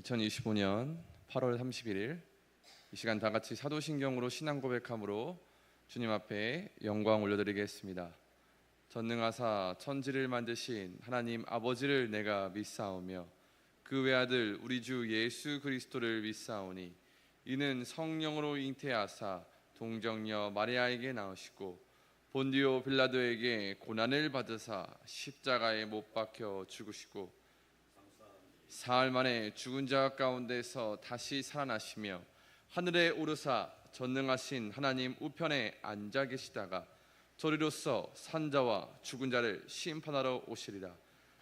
2025년 8월 31일 이 시간 다 같이 사도신경으로 신앙 고백함으로 주님 앞에 영광 올려드리겠습니다. 전능하사 천지를 만드신 하나님 아버지를 내가 믿사오며 그 외아들 우리 주 예수 그리스도를 믿사오니 이는 성령으로 잉태하사 동정녀 마리아에게 나으시고 본디오 빌라도에게 고난을 받으사 십자가에 못 박혀 죽으시고 사흘 만에 죽은 자 가운데서 다시 살아나시며 하늘에 오르사 전능하신 하나님 우편에 앉아 계시다가 저리로서 산자와 죽은 자를 심판하러 오시리라.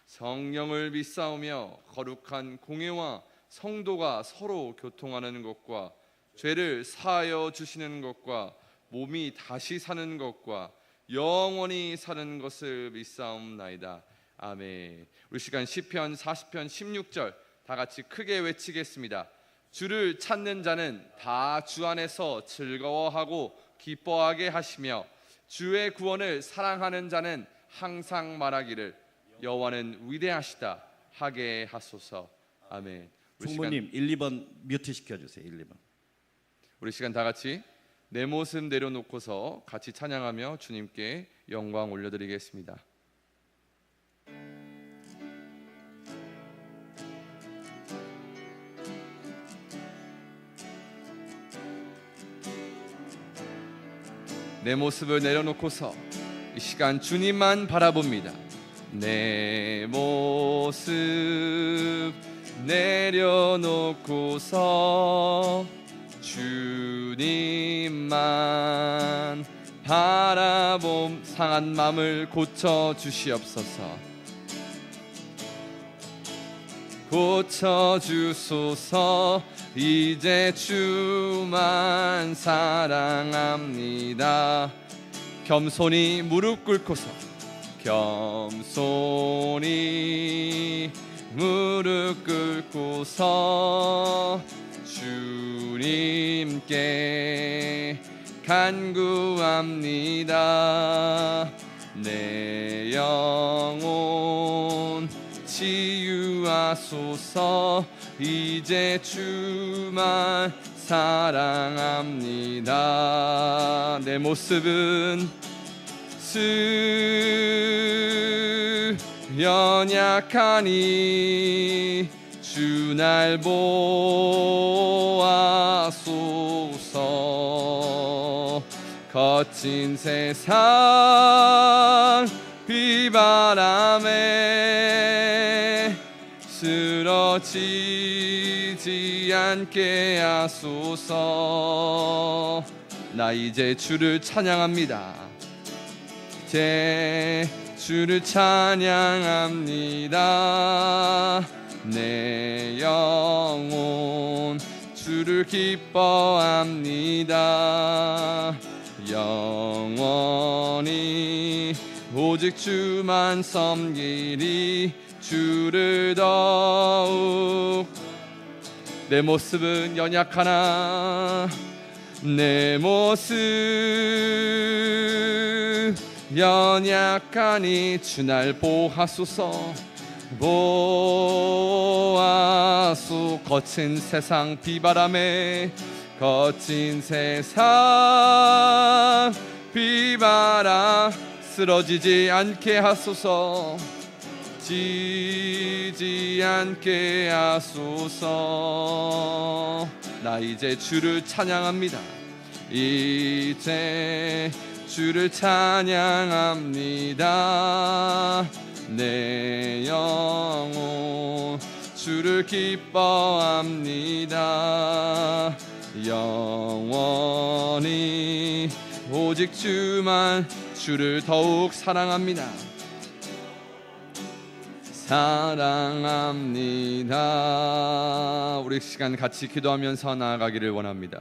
성령을 믿사오며 거룩한 공예와 성도가 서로 교통하는 것과 죄를 사하여 주시는 것과 몸이 다시 사는 것과 영원히 사는 것을 믿사옵나이다. 아멘. 우리 시간 시편 40편 16절 다 같이 크게 외치겠습니다. 주를 찾는 자는 다 주 안에서 즐거워하고 기뻐하게 하시며 주의 구원을 사랑하는 자는 항상 말하기를 여호와는 위대하시다 하게 하소서. 아멘. 총무님 1, 2번 뮤트 시켜주세요. 1, 2번. 우리 시간 다 같이 내 모습 내려놓고서 같이 찬양하며 주님께 영광 올려드리겠습니다. 내 모습을 내려놓고서 이 시간 주님만 바라봅니다. 내 모습 내려놓고서 주님만 바라봄 상한 마음을 고쳐 주시옵소서. 고쳐 주소서. 이제 주만 사랑합니다. 겸손히 무릎 꿇고서 겸손히 무릎 꿇고서 주님께 간구합니다. 내 영혼 치유하소서. 이제 주만 사랑합니다. 내 모습은 연약하니 주 날 보아소서. 거친 세상 비바람에 쓰러지지 않게 하소서. 나 이제 주를 찬양합니다. 이제 주를 찬양합니다. 내 영혼 주를 기뻐합니다. 영원히 오직 주만 섬기리. 주를 더욱. 내 모습은 연약하나 내 모습 연약하니 주 날 보하소서. 보아소. 거친 세상 비바람에 거친 세상 비바람 쓰러지지 않게 하소서. 지지 않게 하소서. 나 이제 주를 찬양합니다. 이제 주를 찬양합니다. 내 영혼 주를 기뻐합니다. 영원히 오직 주만 주를 더욱 사랑합니다. 사랑합니다. 우리 시간 같이 기도하면서 나아가기를 원합니다.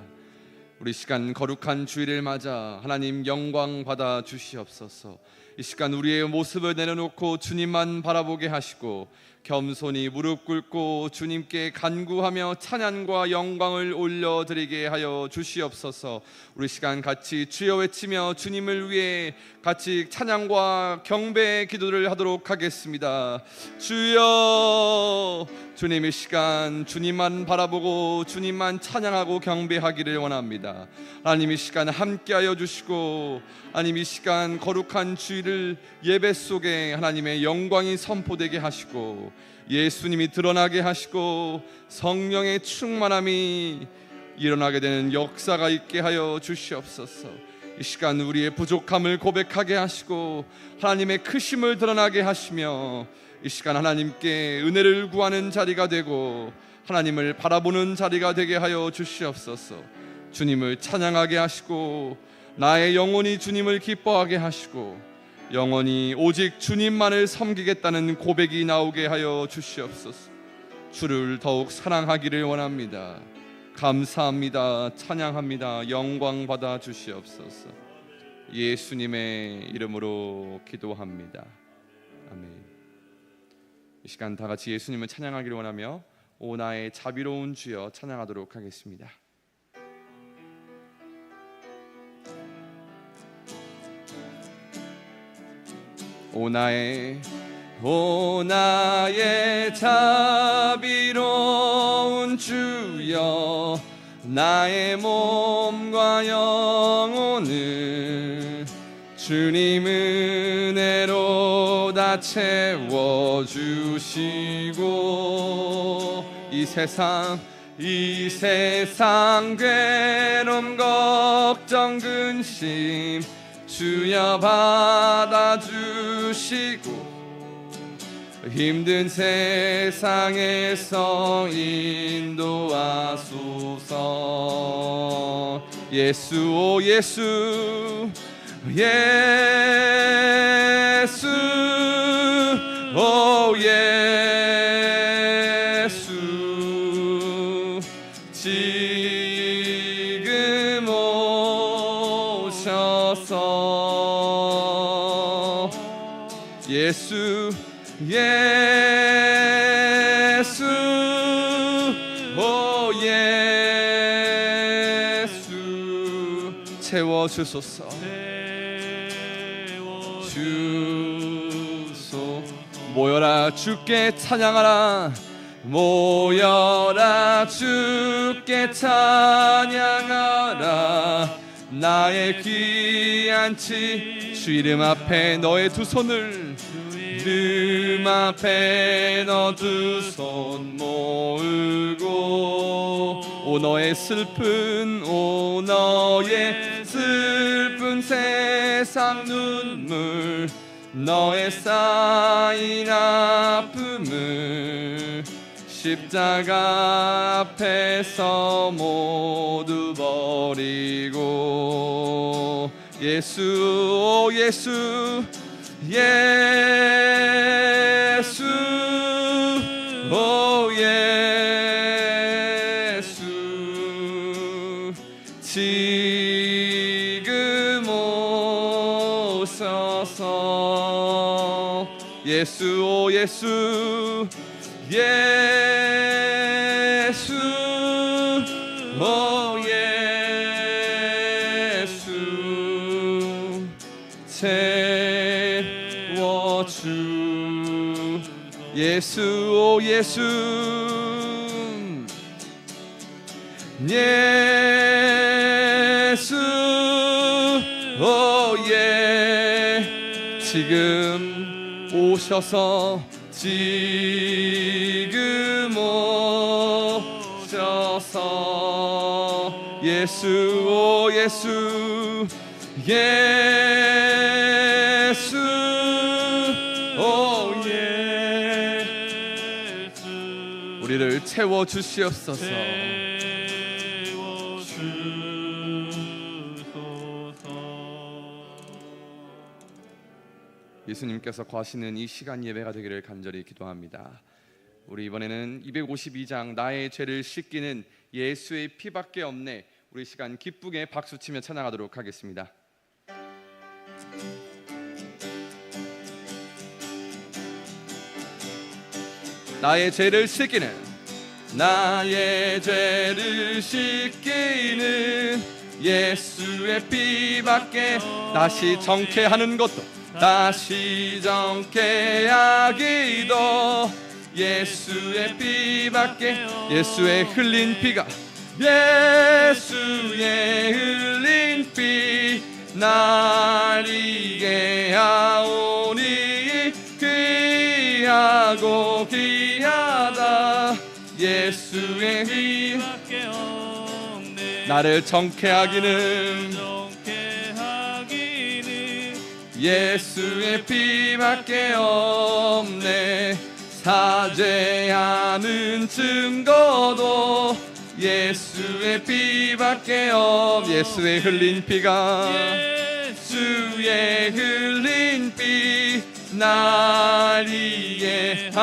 우리 시간 거룩한 주일을 맞아 하나님 영광 받아 주시옵소서. 이 시간 우리의 모습을 내려놓고 주님만 바라보게 하시고 겸손히 무릎 꿇고 주님께 간구하며 찬양과 영광을 올려드리게 하여 주시옵소서. 우리 시간 같이 주여 외치며 주님을 위해 같이 찬양과 경배의 기도를 하도록 하겠습니다. 주여, 주님 이 시간 주님만 바라보고 주님만 찬양하고 경배하기를 원합니다. 하나님 이 시간 함께하여 주시고, 하나님 이 시간 거룩한 주일을 예배 속에 하나님의 영광이 선포되게 하시고 예수님이 드러나게 하시고 성령의 충만함이 일어나게 되는 역사가 있게 하여 주시옵소서. 이 시간 우리의 부족함을 고백하게 하시고 하나님의 크심을 드러나게 하시며 이 시간 하나님께 은혜를 구하는 자리가 되고 하나님을 바라보는 자리가 되게 하여 주시옵소서. 주님을 찬양하게 하시고 나의 영혼이 주님을 기뻐하게 하시고 영원히 오직 주님만을 섬기겠다는 고백이 나오게 하여 주시옵소서. 주를 더욱 사랑하기를 원합니다. 감사합니다. 찬양합니다. 영광 받아 주시옵소서. 예수님의 이름으로 기도합니다. 아멘. 이 시간 다 같이 예수님을 찬양하기를 원하며 오 나의 자비로운 주여 찬양하도록 하겠습니다. 오 나의 자비로운 주여, 나의 몸과 영혼을 주님 은혜로 다 채워주시고 이 세상 괴로움 걱정 근심 주여 받아주시고 힘든 세상에서 인도하소서. 예수 오 예수 예수 오 예수 지금 오셔서 예수 예수 오 예수 채워주소서. 주소 모여라 주께 찬양하라 모여라 주께 찬양하라 나의 귀한 주 이름 앞에 너의 두 손을 이름 앞에 너 두 손 모으고 오 너의 슬픈 세상 눈물 너의 쌓인 아픔을 십자가 앞에서 모두 버리고 예수 오 예수 예수 오 예수 지금 오셔서 예수 오 예수 예수 오 예수 채워주 예수 오 예수 예수 오 예 지금 오셔서 지금 오셔서 예수 오 예수 예수 오 예수 우리를 채워주시옵소서. 예수님께서 거하시는 이 시간 예배가 되기를 간절히 기도합니다. 우리 이번에는 252장 나의 죄를 씻기는 예수의 피밖에 없네 우리 시간 기쁘게 박수치며 찬양하도록 하겠습니다. 나의 죄를 씻기는, 나의 죄를 씻기는 예수의 피밖에, 다시 정케하는 것도, 다시 정케하기도 예수의 피밖에. 예수의 흘린 피가, 예수의 흘린 피 날 이게 하오니 귀하고 귀하다. 예수의 피 나를 정케하기는, 예수의 피밖에 없네. 사죄하는 증거도 예수의 피밖에 없네. 예수의 흘린 피가, 예수의 흘린 피 날 이해하오니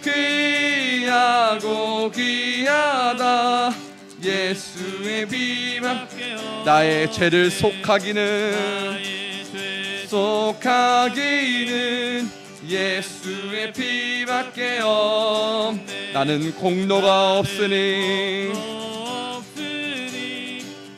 귀하고 귀하다. 예수의 피밖에 없네. 나의 죄를 속하기는, 속하기는 예수의 피밖에 없네. 나는 공로가 없으니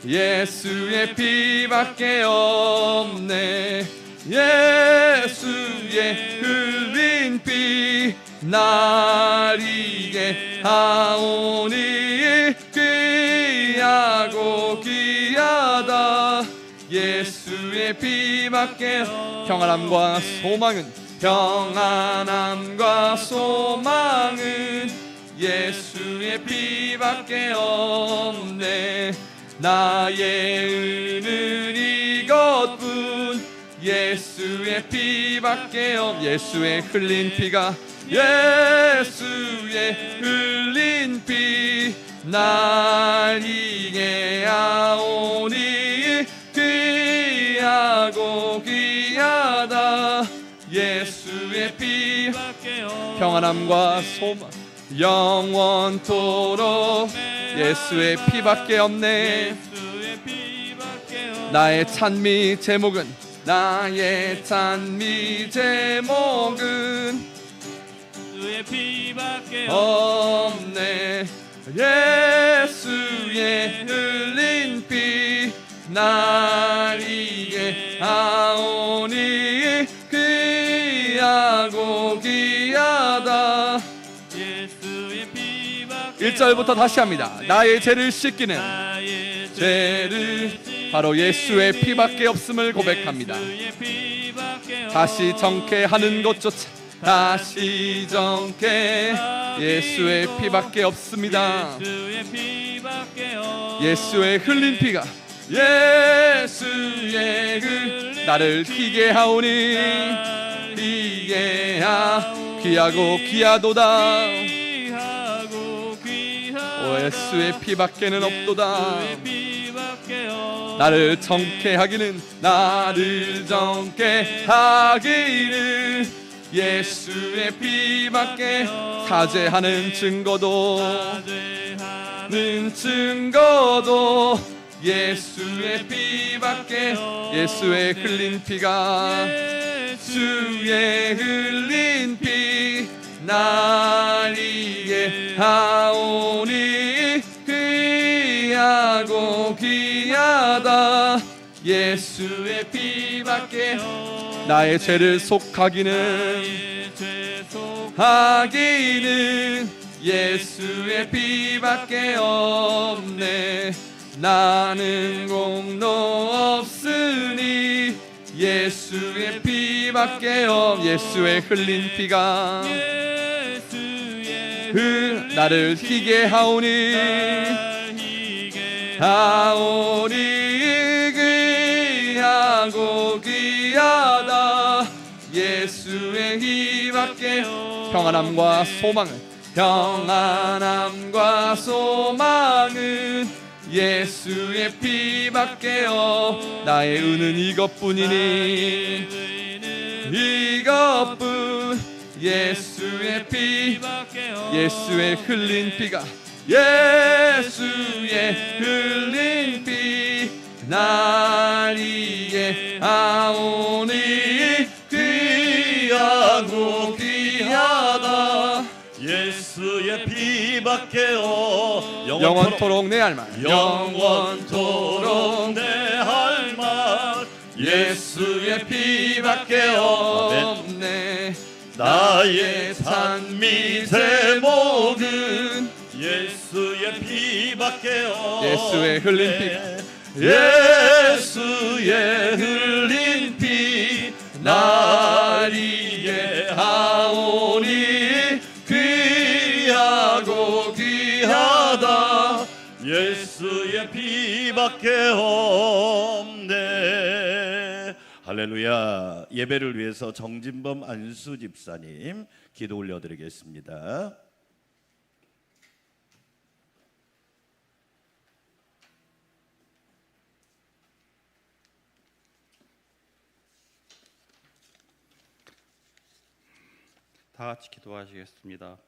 예수의 피밖에 없네. 예수의 흘린 피 날 이게 하오니 귀하고 귀하다. 예수의 피밖에. 평안함과 소망은, 평안함과 소망은 예수의 피밖에 없네. 나의 의는 이것뿐 예수의 피밖에 없네. 예수의 흘린 피가, 예수의 흘린 피 날 이게 하오니 귀하고 귀하다. 예수의 피 평안함과 소망 영원토록 예수의 피밖에 없네. 나의 찬미 제목은, 나의 찬미 제목은 예수의 피밖에 없네. 예수의 흘린 피 날 이게 하오니 귀하고 귀하다. 예수의 피밖에 1절부터 다시 합니다. 나의 죄를 씻기는, 죄를 바로 예수의 피밖에 없음을 고백합니다. 다시 정케하는 것조차, 다시 정케 예수의 피밖에 없습니다. 예수의 흘린 피가, 예수의 나를 희게 하오니 희게 귀하고 귀하도다. 오 예수의 피밖에는 없도다. 나를 정케하기는, 나를 정케하기는 예수의 피밖에. 사죄하는 증거도, 예수의 피밖에. 예수의 흘린 피가, 예수의 흘린 피 날 이해하오니 귀하고 귀하다. 예수의 피밖에. 나의 죄를 속하기는, 예수의 피밖에 없네. 나는 공로 없으니 예수의 피밖에 예수의 흘린 피가 나를 희게 하오니 귀하고 귀하다. 예수의 피밖에. 평안함과 소망은 예수의 피밖에 나의 은은 이것뿐이니, 이것뿐. 예수의 피, 예수의 흘린 피가, 예수의 흘린 피 날 이해하오니 귀하고 귀하다. 예수의 피밖에요 영원토록 내 할 말 영원토록 내 할 말 예수의 피밖에 없네. 나의 찬미 제목은 예수의 피밖에 없네. 예수의 흘린 피 예수의 흘린 피 날 이해하오니 귀하고 귀하다 예수의 피밖에 없네. 할렐루야. 예배를 위해서 정진범 안수 집사님 기도 올려드리겠습니다. 다 같이 기도하시겠습니다.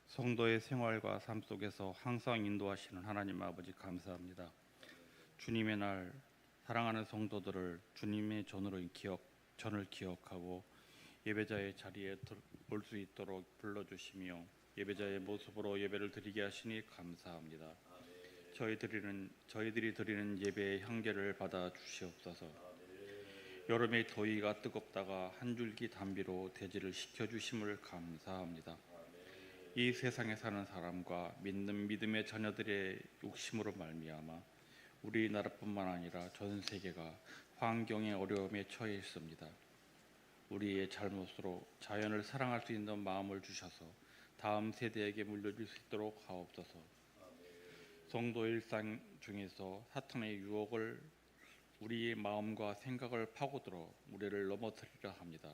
성도의 생활과 삶 속에서 항상 인도하시는 하나님 아버지 감사합니다. 주님의 날 사랑하는 성도들을 주님의 전을 기억하고 예배자의 자리에 올 수 있도록 불러주시며 예배자의 모습으로 예배를 드리게 하시니 감사합니다. 저희들이 드리는 예배의 향기를 받아 주시옵소서. 여름의 더위가 뜨겁다가 한 줄기 담비로 대지를 식혀주심을 감사합니다. 이 세상에 사는 사람과 믿는 믿음의 자녀들의 욕심으로 말미암아 우리나라뿐만 아니라 전 세계가 환경의 어려움에 처해 있습니다. 우리의 잘못으로 자연을 사랑할 수 있는 마음을 주셔서 다음 세대에게 물려줄 수 있도록 하옵소서. 성도 일상 중에서 사탄의 유혹을 우리의 마음과 생각을 파고들어 우리를 넘어뜨리려 합니다.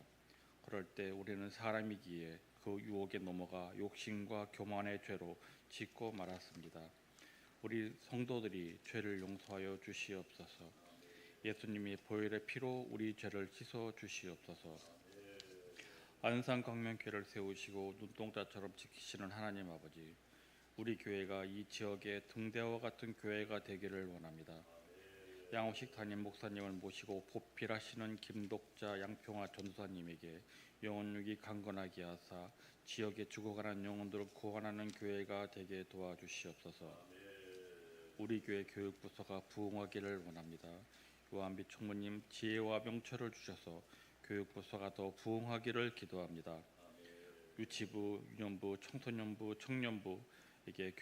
그럴 때 우리는 사람이기에 그 유혹에 넘어가 욕심과 교만의 죄로 짓고 말았습니다. 우리 성도들이 죄를 용서하여 주시옵소서. 예수님이 보혈의 피로 우리 죄를 씻어 주시옵소서. 안산광명교회를 세우시고 눈동자처럼 지키시는 하나님 아버지, 우리 교회가 이 지역의 등대와 같은 교회가 되기를 원합니다. 양호식 담임 목사님을 모시고 보필하시는 김독자 양평화 전도사님에게 영혼육이 강건하게 하사 지역에 죽어가는 영혼들을 구원하는 교회가 되게 도와주시옵소서. 우리 교회 교육부서가 부흥하기를 원합니다. 요한빛 총무님 지혜와 명철을 주셔서 교육부서가 더 부흥하기를 기도합니다. 유치부, 유년부, 청소년부, 청년부에게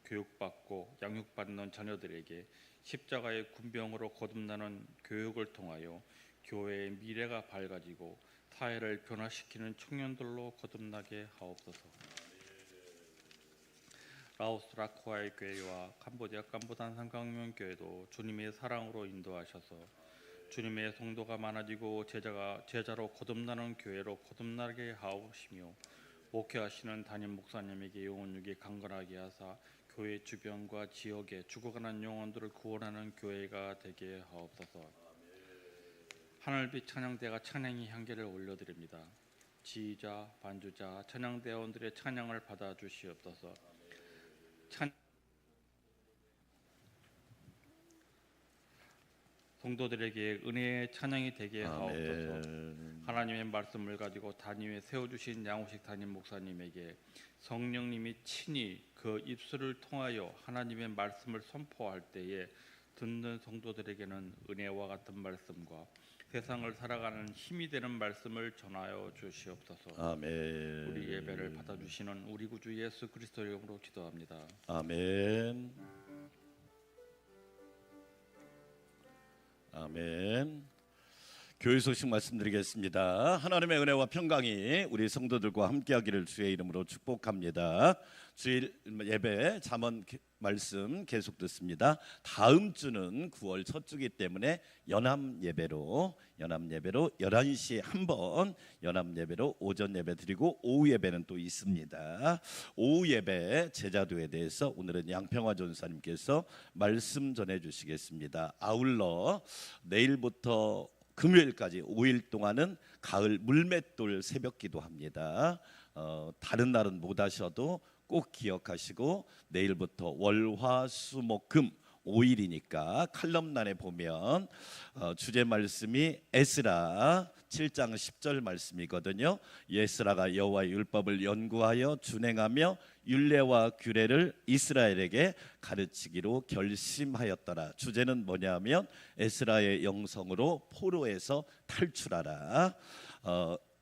교육받고 양육받는 자녀들에게 십자가의 군병으로 거듭나는 교육을 통하여 교회의 미래가 밝아지고 사회를 변화시키는 청년들로 거듭나게 하옵소서. 라오스 라코아의 교회와 캄보디아 캄보단산 강명교회도 주님의 사랑으로 인도하셔서 주님의 성도가 많아지고 제자로 거듭나는 교회로 거듭나게 하옵시며 목회하시는 담임 목사님에게 영혼육이 강건하게 하사 교회 주변과 지역에 죽어가는 영혼들을 구원하는 교회가 되게 하옵소서. 하늘빛 찬양대가 찬양의 향기를 올려드립니다. 지휘자, 반주자, 찬양대원들의 찬양을 받아 주시옵소서. 성도들에게 은혜의 찬양이 되게 하옵소서. 하나님의 말씀을 가지고 단위에 세워주신 양호식 담임 목사님에게 성령님이 친히 그 입술을 통하여 하나님의 말씀을 선포할 때에 듣는 성도들에게는 은혜와 같은 말씀과 세상을 살아가는 힘이 되는 말씀을 전하여 주시옵소서. 아멘. 우리 예배를 받아주시는 우리 구주 예수 그리스도의 이름으로 기도합니다. 아멘. 아멘. 교회 소식 말씀드리겠습니다. 하나님의 은혜와 평강이 우리 성도들과 함께하기를 주의 이름으로 축복합니다. 주일 예배 잠언 말씀 계속 듣습니다. 다음 주는 9월 첫 주기 때문에 연합 예배로 11시에 한번 연합 예배로 오전 예배 드리고 오후 예배는 또 있습니다. 오후 예배 제자도에 대해서 오늘은 양평화 전사님께서 말씀 전해 주시겠습니다. 아울러 내일부터 금요일까지 5일 동안은 가을 물맷돌 새벽 기도합니다. 다른 날은 못 하셔도 꼭 기억하시고 내일부터 월화수목금 5일이니까 칼럼란에 보면 주제 말씀이 에스라 7장 10절 말씀이거든요. 에스라가 여호와의 율법을 연구하여 준행하며 율례와 규례를 이스라엘에게 가르치기로 결심하였더라. 주제는 뭐냐면 에스라의 영성으로 포로에서 탈출하라.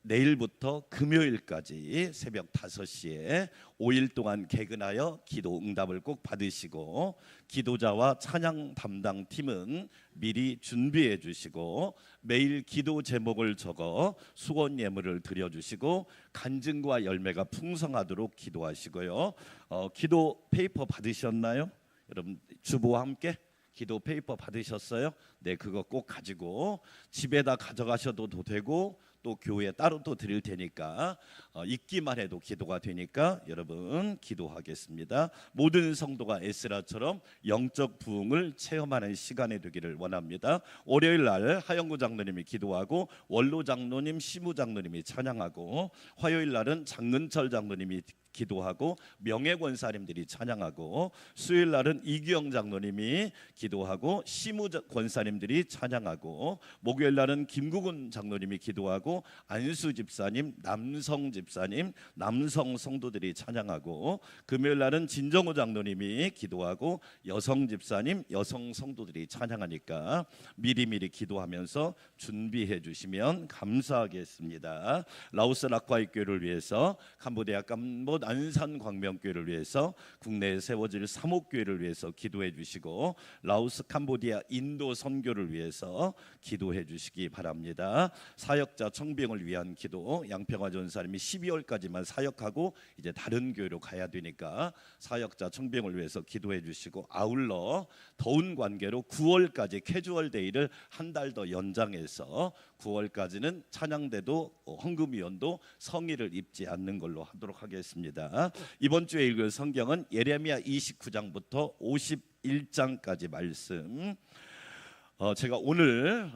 내일부터 금요일까지 새벽 5시에 5일 동안 개근하여 기도 응답을 꼭 받으시고, 기도자와 찬양 담당 팀은 미리 준비해 주시고, 매일 기도 제목을 적어 수건 예물을 드려주시고, 간증과 열매가 풍성하도록 기도하시고요. 기도 페이퍼 받으셨나요? 여러분 주부와 함께 기도 페이퍼 받으셨어요? 네, 그거 꼭 가지고 집에다 가져가셔도 되고 또 교회에 따로 또 드릴 테니까 읽기만 해도 기도가 되니까 여러분 기도하겠습니다. 모든 성도가 에스라처럼 영적 부흥을 체험하는 시간이 되기를 원합니다. 월요일 날 하영구 장로님이 기도하고 원로 장로님, 시무 장로님이 찬양하고, 화요일 날은 장근철 장로님이 기도하고 명예 권사님들이 찬양하고, 수요일 날은 이규영 장로님이 기도하고 시무 권사님들이 찬양하고, 목요일 날은 김국은 장로님이 기도하고 안수 집사님, 남성 집사님, 남성 성도들이 찬양하고, 금요일 날은 진정호 장로님이 기도하고 여성 집사님, 여성 성도들이 찬양하니까 미리미리 기도하면서 준비해 주시면 감사하겠습니다. 라오스 락과이 교회를 위해서, 캄보디아 캄봇 안산 광명교회를 위해서, 국내에 세워질 사목교회를 위해서 기도해 주시고, 라오스 캄보디아 인도 선교를 위해서 기도해 주시기 바랍니다. 사역자 청빙을 위한 기도, 양평화 전사님이 12월까지만 사역하고 이제 다른 교회로 가야 되니까 사역자 청빙을 위해서 기도해 주시고, 아울러 더운 관계로 9월까지 캐주얼 데이를 한 달 더 연장해서 9월까지는 찬양대도 헌금위원도 성의를 입지 않는 걸로 하도록 하겠습니다. 이번 주에 읽을 성경은 예레미야 29장부터 51장까지 말씀. 제가 오늘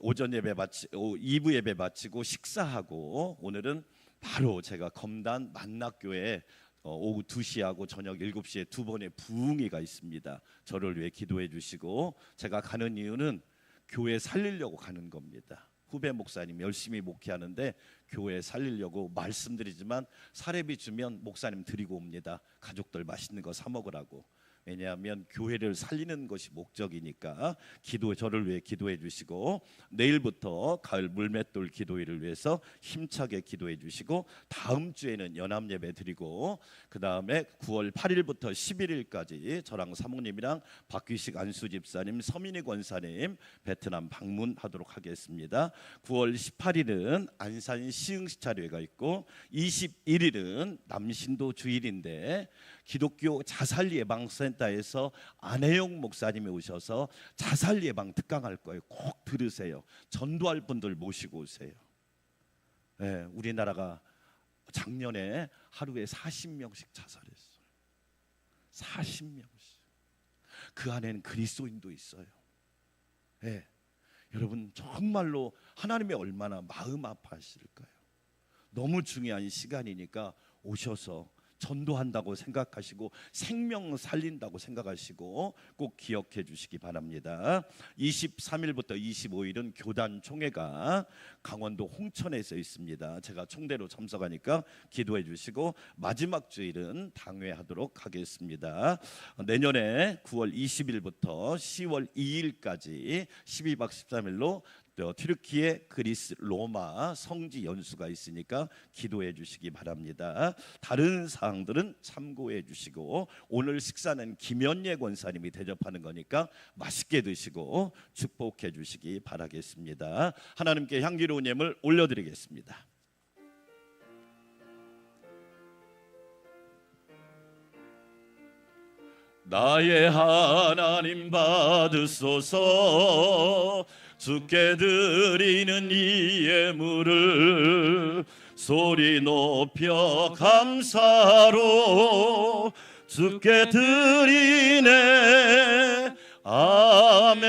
오전 예배 2부 예배 마치고 식사하고, 오늘은 바로 제가 검단 만낙교회 오후 2시하고 저녁 7시에 두 번의 부흥회가 있습니다. 저를 위해 기도해 주시고, 제가 가는 이유는 교회 살리려고 가는 겁니다. 후배 목사님 열심히 목회하는데 교회 살리려고 말씀드리지만 사례비 주면 목사님 드리고 옵니다. 가족들 맛있는 거 사 먹으라고. 왜냐하면 교회를 살리는 것이 목적이니까 저를 위해 기도해 주시고, 내일부터 가을 물맷돌 기도회를 위해서 힘차게 기도해 주시고, 다음 주에는 연합 예배 드리고, 그 다음에 9월 8일부터 11일까지 저랑 사모님이랑 박규식 안수 집사님, 서민희 권사님 베트남 방문하도록 하겠습니다. 9월 18일은 안산 시흥시찰회가 있고, 21일은 남신도 주일인데 기독교 자살 예방센터에서 안혜영 목사님이 오셔서 자살 예방 특강할 거예요. 꼭 들으세요. 전도할 분들 모시고 오세요. 네, 우리나라가 작년에 하루에 40명씩 자살했어요. 40명씩. 그 안에는 그리스도인도 있어요. 네, 여러분 정말로 하나님이 얼마나 마음 아파하실까요? 너무 중요한 시간이니까 오셔서 전도한다고 생각하시고 생명 살린다고 생각하시고 꼭 기억해 주시기 바랍니다. 23일부터 25일은 교단 총회가 강원도 홍천에서 있습니다. 제가 총대로 참석하니까 기도해 주시고, 마지막 주일은 당회하도록 하겠습니다. 내년에 9월 20일부터 10월 2일까지 12박 13일로 튀르키예, 그리스, 로마 성지 연수가 있으니까 기도해 주시기 바랍니다. 다른 사항들은 참고해 주시고, 오늘 식사는 김연예 권사님이 대접하는 거니까 맛있게 드시고 축복해 주시기 바라겠습니다. 하나님께 향기로운 예물 올려드리겠습니다. 나의 하나님 받으소서. 주께 드리는 이 예물을 소리 높여 감사로 주께 드리네. 아멘.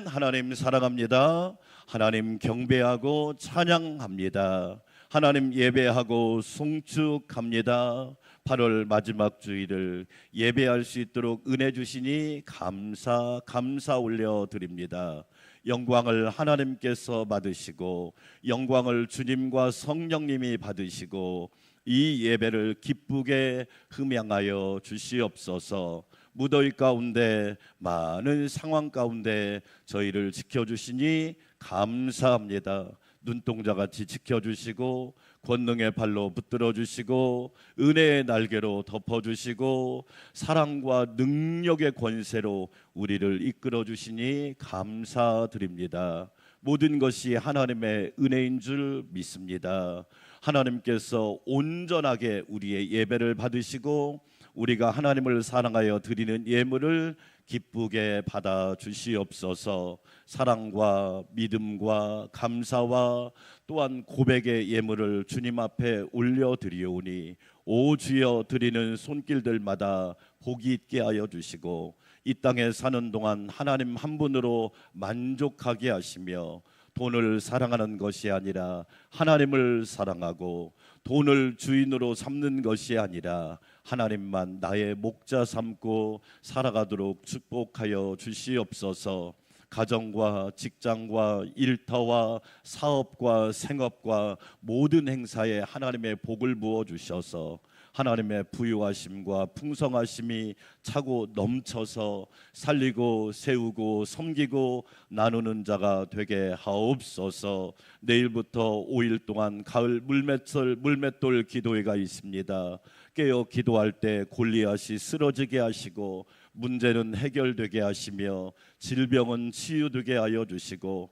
하나님 사랑합니다. 하나님 경배하고 찬양합니다. 하나님 예배하고 송축합니다. 8월 마지막 주일을 예배할 수 있도록 은혜 주시니 감사 올려드립니다. 영광을 하나님께서 받으시고 영광을 주님과 성령님이 받으시고 이 예배를 기쁘게 흠양하여 주시옵소서. 무더위 가운데 많은 상황 가운데 저희를 지켜주시니 감사합니다. 눈동자같이 지켜주시고 권능의 발로 붙들어 주시고 은혜의 날개로 덮어주시고 사랑과 능력의 권세로 우리를 이끌어 주시니 감사드립니다. 모든 것이 하나님의 은혜인 줄 믿습니다. 하나님께서 온전하게 우리의 예배를 받으시고 우리가 하나님을 사랑하여 드리는 예물을 기쁘게 받아 주시옵소서. 사랑과 믿음과 감사와 또한 고백의 예물을 주님 앞에 올려드리오니 오 주여 드리는 손길들마다 복이 있게 하여 주시고 이 땅에 사는 동안 하나님 한 분으로 만족하게 하시며 돈을 사랑하는 것이 아니라 하나님을 사랑하고 돈을 주인으로 삼는 것이 아니라 하나님만 나의 목자 삼고 살아가도록 축복하여 주시옵소서. 가정과 직장과 일터와 사업과 생업과 모든 행사에 하나님의 복을 부어 주셔서 하나님의 부유하심과 풍성하심이 차고 넘쳐서 살리고 세우고 섬기고 나누는 자가 되게 하옵소서. 내일부터 5일 동안 가을 물맷돌 기도회가 있습니다. 깨어 기도할 때 골리앗이 쓰러지게 하시고 문제는 해결되게 하시며 질병은 치유되게 하여 주시고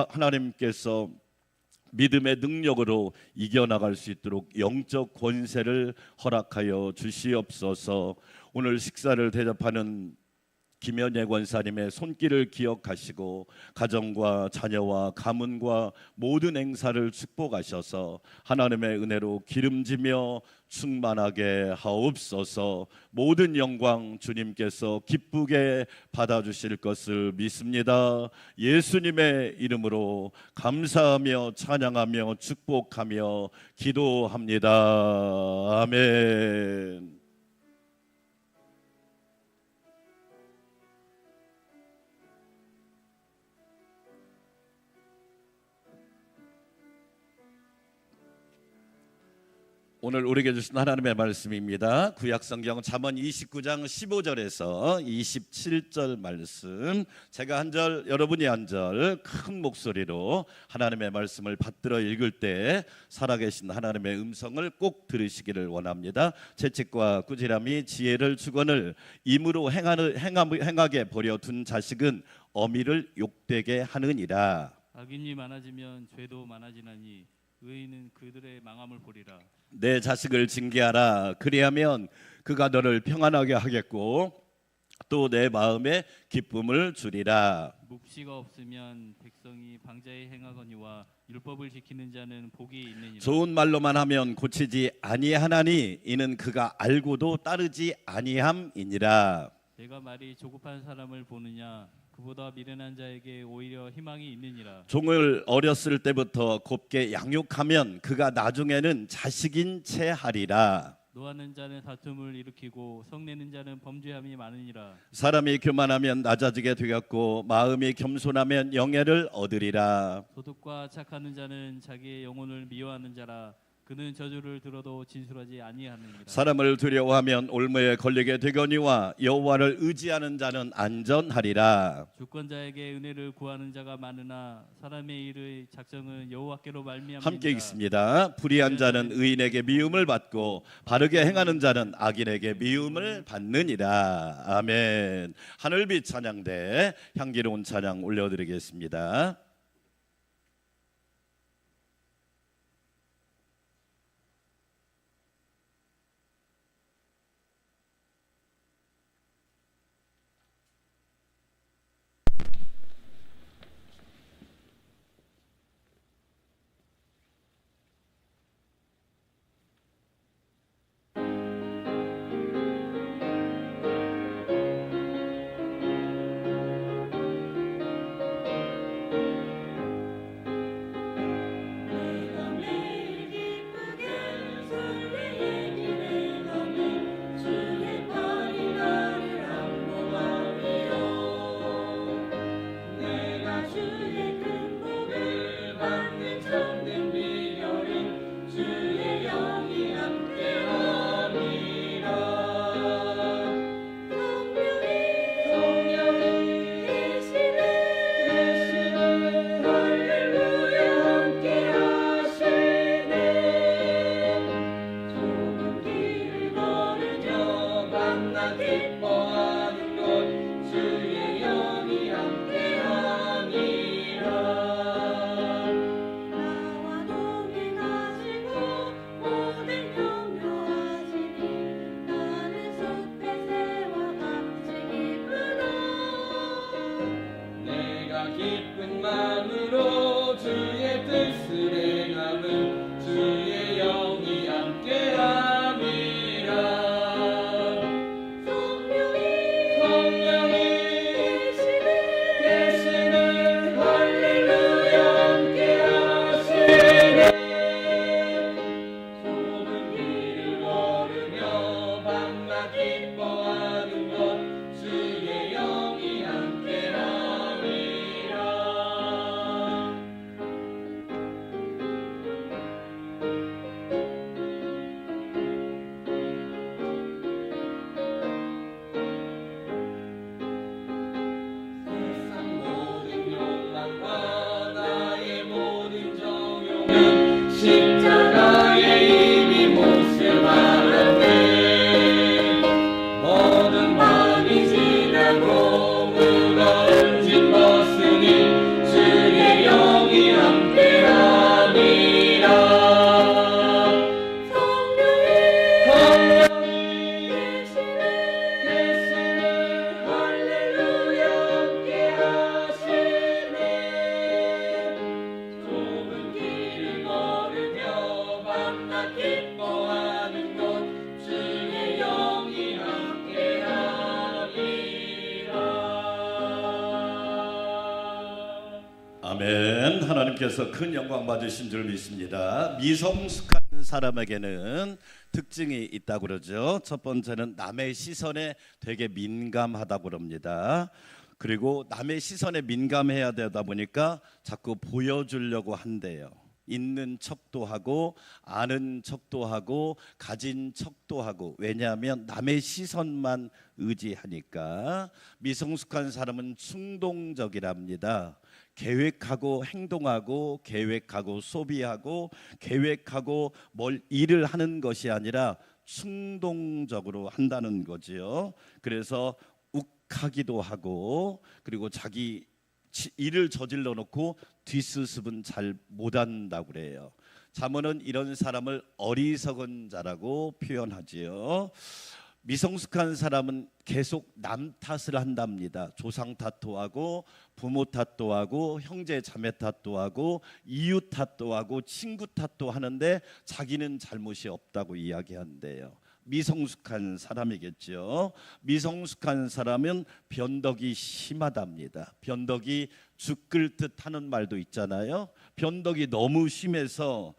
하나님께서 믿음의 능력으로 이겨나갈 수 있도록 영적 권세를 허락하여 주시옵소서. 오늘 식사를 대접하는 김현예 권사님의 손길을 기억하시고 가정과 자녀와 가문과 모든 행사를 축복하셔서 하나님의 은혜로 기름지며 충만하게 하옵소서. 모든 영광 주님께서 기쁘게 받아주실 것을 믿습니다. 예수님의 이름으로 감사하며 찬양하며 축복하며 기도합니다. 아멘. 오늘 우리에게 주신 하나님의 말씀입니다. 구약성경 잠언 29장 15절에서 27절 말씀, 제가 한 절 여러분이 한 절 큰 목소리로 하나님의 말씀을 받들어 읽을 때 살아계신 하나님의 음성을 꼭 들으시기를 원합니다. 재책과 꾸지람이 지혜를 주거늘 임으로 행하게 버려둔 자식은 어미를 욕되게 하느니라. 악인이 많아지면 죄도 많아지나니 의인은 그들의 망함을 보리라. 내 자식을 징계하라. 그리하면 그가 너를 평안하게 하겠고 또 내 마음에 기쁨을 주리라. 묵시가 없으면 백성이 방자에 행하거니와 율법을 지키는 자는 복이 있느니라. 좋은 말로만 하면 고치지 아니하나니 이는 그가 알고도 따르지 아니함이니라. 내가 말이 조급한 사람을 보느냐, 그보다 미련한 자에게 오히려 희망이 있느니라. 종을 어렸을 때부터 곱게 양육하면 그가 나중에는 자식인 채 하리라. 노하는 자는 다툼을 일으키고 성내는 자는 범죄함이 많으니라. 사람이 교만하면 낮아지게 되었고 마음이 겸손하면 영예를 얻으리라. 도둑과 착하는 자는 자기의 영혼을 미워하는 자라. 그는 저주를 들어도 진술하지 아니하느니라. 사람을 두려워하면 올무에 걸리게 되거니와 여호와를 의지하는 자는 안전하리라. 주권자에게 은혜를 구하는 자가 많으나 사람의 일의 작정은 여호와께로 말미암으니라. 함께 읽습니다. 불의한 자는 의인에게 미움을 받고 바르게 행하는 자는 악인에게 미움을 받느니라. 아멘. 하늘빛 찬양대 향기로운 찬양 올려드리겠습니다. 하나님께서 큰 영광 받으신 줄 믿습니다. 미성숙한 사람에게는 특징이 있다고 그러죠. 첫 번째는 남의 시선에 되게 민감하다고 그럽니다. 그리고 남의 시선에 민감해야 되다 보니까 자꾸 보여주려고 한대요. 있는 척도 하고 아는 척도 하고 가진 척도 하고. 왜냐하면 남의 시선만 의지하니까. 미성숙한 사람은 충동적이랍니다. 계획하고 행동하고 계획하고 소비하고 계획하고 뭘 일을 하는 것이 아니라 충동적으로 한다는 거지요. 그래서 욱하기도 하고 그리고 자기 일을 저질러 놓고 뒷수습은 잘 못한다고 그래요. 잠언은 이런 사람을 어리석은 자라고 표현하지요. 미성숙한 사람은 계속 남 탓을 한답니다. 조상 탓도 하고 부모 탓도 하고 형제 자매 탓도 하고 이웃 탓도 하고 친구 탓도 하는데 자기는 잘못이 없다고 이야기한대요. 미성숙한 사람이겠죠. 미성숙한 사람은 변덕이 심하답니다. 변덕이 죽을 듯 하는 말도 있잖아요. 변덕이 너무 심해서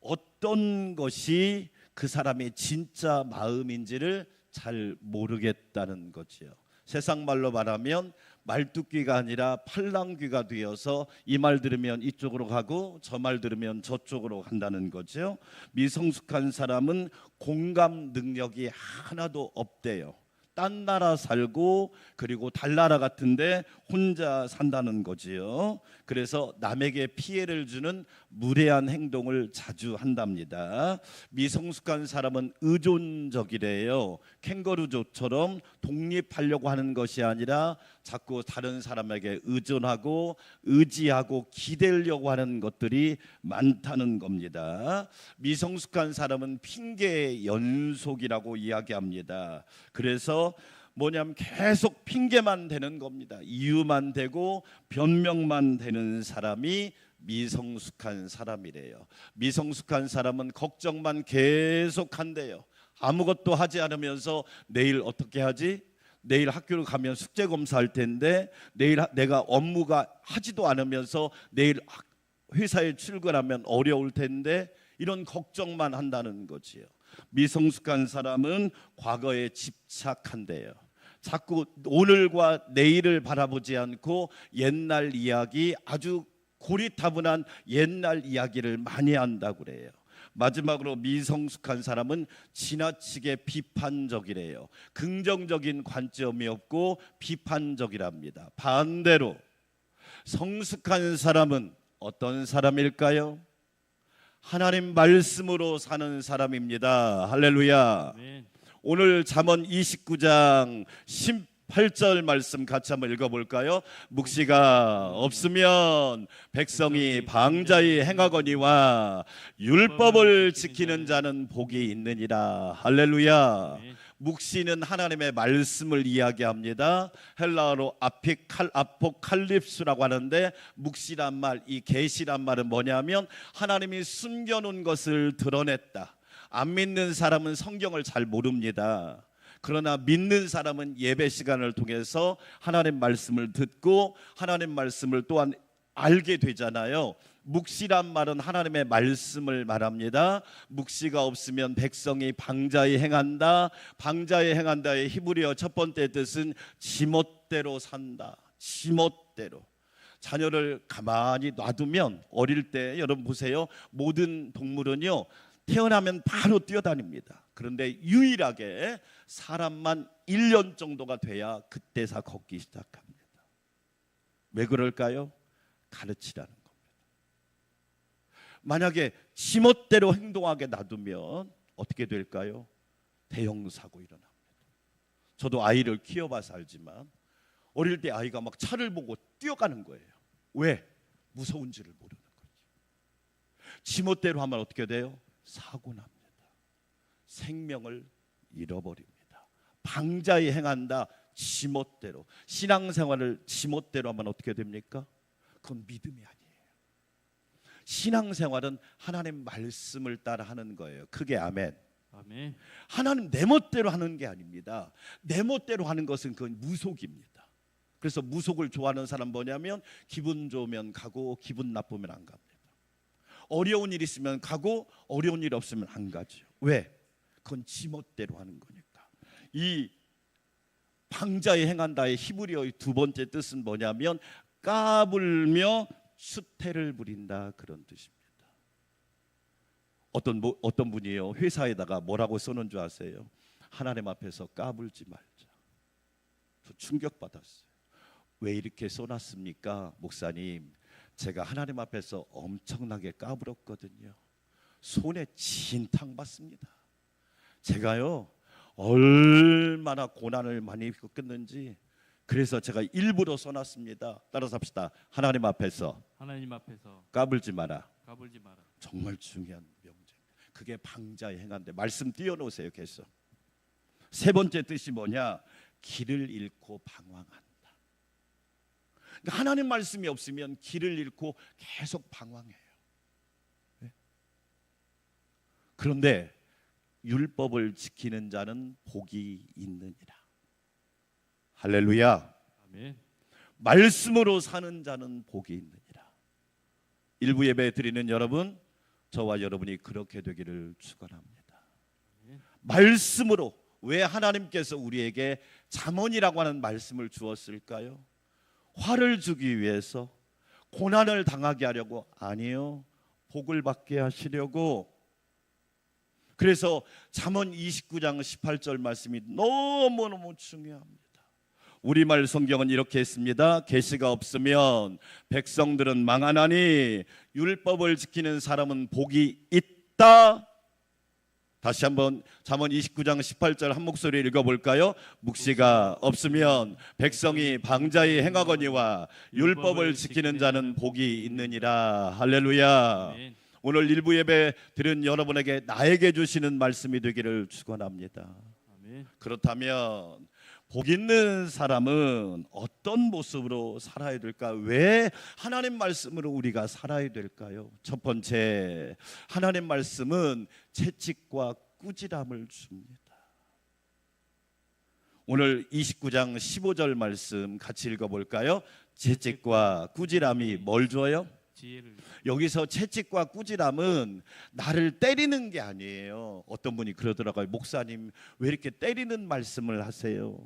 어떤 것이 그 사람의 진짜 마음인지를 잘 모르겠다는 거지요. 세상 말로 말하면 말뚝귀가 아니라 팔랑귀가 되어서 이 말 들으면 이쪽으로 가고 저 말 들으면 저쪽으로 간다는 거죠. 미성숙한 사람은 공감 능력이 하나도 없대요. 딴 나라 살고 그리고 달나라 같은데 혼자 산다는 거지요. 그래서 남에게 피해를 주는 무례한 행동을 자주 한답니다. 미성숙한 사람은 의존적이래요. 캥거루족처럼 독립하려고 하는 것이 아니라 자꾸 다른 사람에게 의존하고 의지하고 기대려고 하는 것들이 많다는 겁니다. 미성숙한 사람은 핑계의 연속이라고 이야기합니다. 그래서 뭐냐면 계속 핑계만 대는 겁니다. 이유만 대고 변명만 되는 사람이 미성숙한 사람이래요. 미성숙한 사람은 걱정만 계속 한대요. 아무것도 하지 않으면서 내일 어떻게 하지? 내일 학교를 가면 숙제 검사할 텐데 내일 내가 업무가 하지도 않으면서 내일 회사에 출근하면 어려울 텐데 이런 걱정만 한다는 거지요. 미성숙한 사람은 과거에 집착한대요. 자꾸 오늘과 내일을 바라보지 않고 옛날 이야기, 아주 고리타분한 옛날 이야기를 많이 한다고 그래요. 마지막으로 미성숙한 사람은 지나치게 비판적이래요. 긍정적인 관점이 없고 비판적이랍니다. 반대로 성숙한 사람은 어떤 사람일까요? 하나님 말씀으로 사는 사람입니다. 할렐루야. 아멘. 오늘 잠언 29장 18절 말씀 같이 한번 읽어볼까요? 묵시가 없으면 백성이 방자히 행하거니와 율법을 지키는 자는 복이 있느니라. 할렐루야. 아멘. 묵시는 하나님의 말씀을 이야기합니다. 헬라어로 아포칼립스라고 하는데 묵시란 말, 이 계시란 말은 뭐냐면 하나님이 숨겨놓은 것을 드러냈다. 안 믿는 사람은 성경을 잘 모릅니다. 그러나 믿는 사람은 예배 시간을 통해서 하나님 말씀을 듣고 하나님 말씀을 또한 알게 되잖아요. 묵시란 말은 하나님의 말씀을 말합니다. 묵시가 없으면 백성이 방자히 행한다. 방자히 행한다의 히브리어 첫 번째 뜻은 지멋대로 산다. 지멋대로. 자녀를 가만히 놔두면 어릴 때 여러분 보세요. 모든 동물은요 태어나면 바로 뛰어다닙니다. 그런데 유일하게 사람만 1년 정도가 돼야 그때서 걷기 시작합니다. 왜 그럴까요? 가르치라는 겁니다. 만약에 지멋대로 행동하게 놔두면 어떻게 될까요? 대형 사고 일어납니다. 저도 아이를 키워봐서 알지만 어릴 때 아이가 막 차를 보고 뛰어가는 거예요. 왜? 무서운지를 모르는 거죠. 지멋대로 하면 어떻게 돼요? 사고 납니다. 생명을 잃어버립니다. 방자히 행한다. 지멋대로. 신앙생활을 지멋대로 하면 어떻게 됩니까? 그건 믿음이 아니에요. 신앙생활은 하나님 말씀을 따라 하는 거예요. 크게 아멘. 아멘. 하나님 내 멋대로 하는 게 아닙니다. 내 멋대로 하는 것은 그건 무속입니다. 그래서 무속을 좋아하는 사람 뭐냐면 기분 좋으면 가고 기분 나쁘면 안 갑니다. 어려운 일 있으면 가고 어려운 일 없으면 안 가죠. 왜? 그건 지멋대로 하는 거니까. 이 방자에 행한다의 히브리어의 두 번째 뜻은 뭐냐면 까불며 수태를 부린다, 그런 뜻입니다. 어떤 분이요, 회사에다가 뭐라고 써놓은 줄 아세요? 하나님 앞에서 까불지 말자. 저 충격받았어요. 왜 이렇게 써놨습니까? 목사님, 제가 하나님 앞에서 엄청나게 까불었거든요. 손에 진탕 받습니다. 제가요 얼마나 고난을 많이 겪었는지, 그래서 제가 일부러 써놨습니다. 따라서 합시다. 하나님 앞에서 까불지 마라. 까불지 마라. 정말 중요한 명제입니다. 그게 방자에 행한데, 말씀 띄워놓으세요. 계속. 세 번째 뜻이 뭐냐? 길을 잃고 방황한다. 그러니까 하나님 말씀이 없으면 길을 잃고 계속 방황해요. 네? 그런데 율법을 지키는 자는 복이 있느니라. 할렐루야. 아멘. 말씀으로 사는 자는 복이 있느니라. 일부 예배 드리는 여러분, 저와 여러분이 그렇게 되기를 축원합니다. 말씀으로. 왜 하나님께서 우리에게 잠언이라고 하는 말씀을 주었을까요? 화를 주기 위해서, 고난을 당하게 하려고? 아니요, 복을 받게 하시려고. 그래서 잠언 29장 18절 말씀이 너무너무 중요합니다. 우리말 성경은 이렇게 했습니다. 계시가 없으면 백성들은 망하나니 율법을 지키는 사람은 복이 있다. 다시 한번 잠언 29장 18절 한 목소리 읽어볼까요? 묵시가 없으면 백성이 방자히 행하거니와 율법을 지키는 자는 복이 있느니라. 할렐루야. 아멘. 오늘 일부 예배 들은 여러분에게 나에게 주시는 말씀이 되기를 축원합니다. 아멘. 그렇다면 복 있는 사람은 어떤 모습으로 살아야 될까? 왜 하나님 말씀으로 우리가 살아야 될까요? 첫 번째, 하나님 말씀은 채찍과 꾸지람을 줍니다. 오늘 29장 15절 말씀 같이 읽어볼까요? 채찍과 꾸지람이 뭘 줘요? 지혜를. 여기서 채찍과 꾸지람은 나를 때리는 게 아니에요. 어떤 분이 그러더라고요. 목사님, 왜 이렇게 때리는 말씀을 하세요?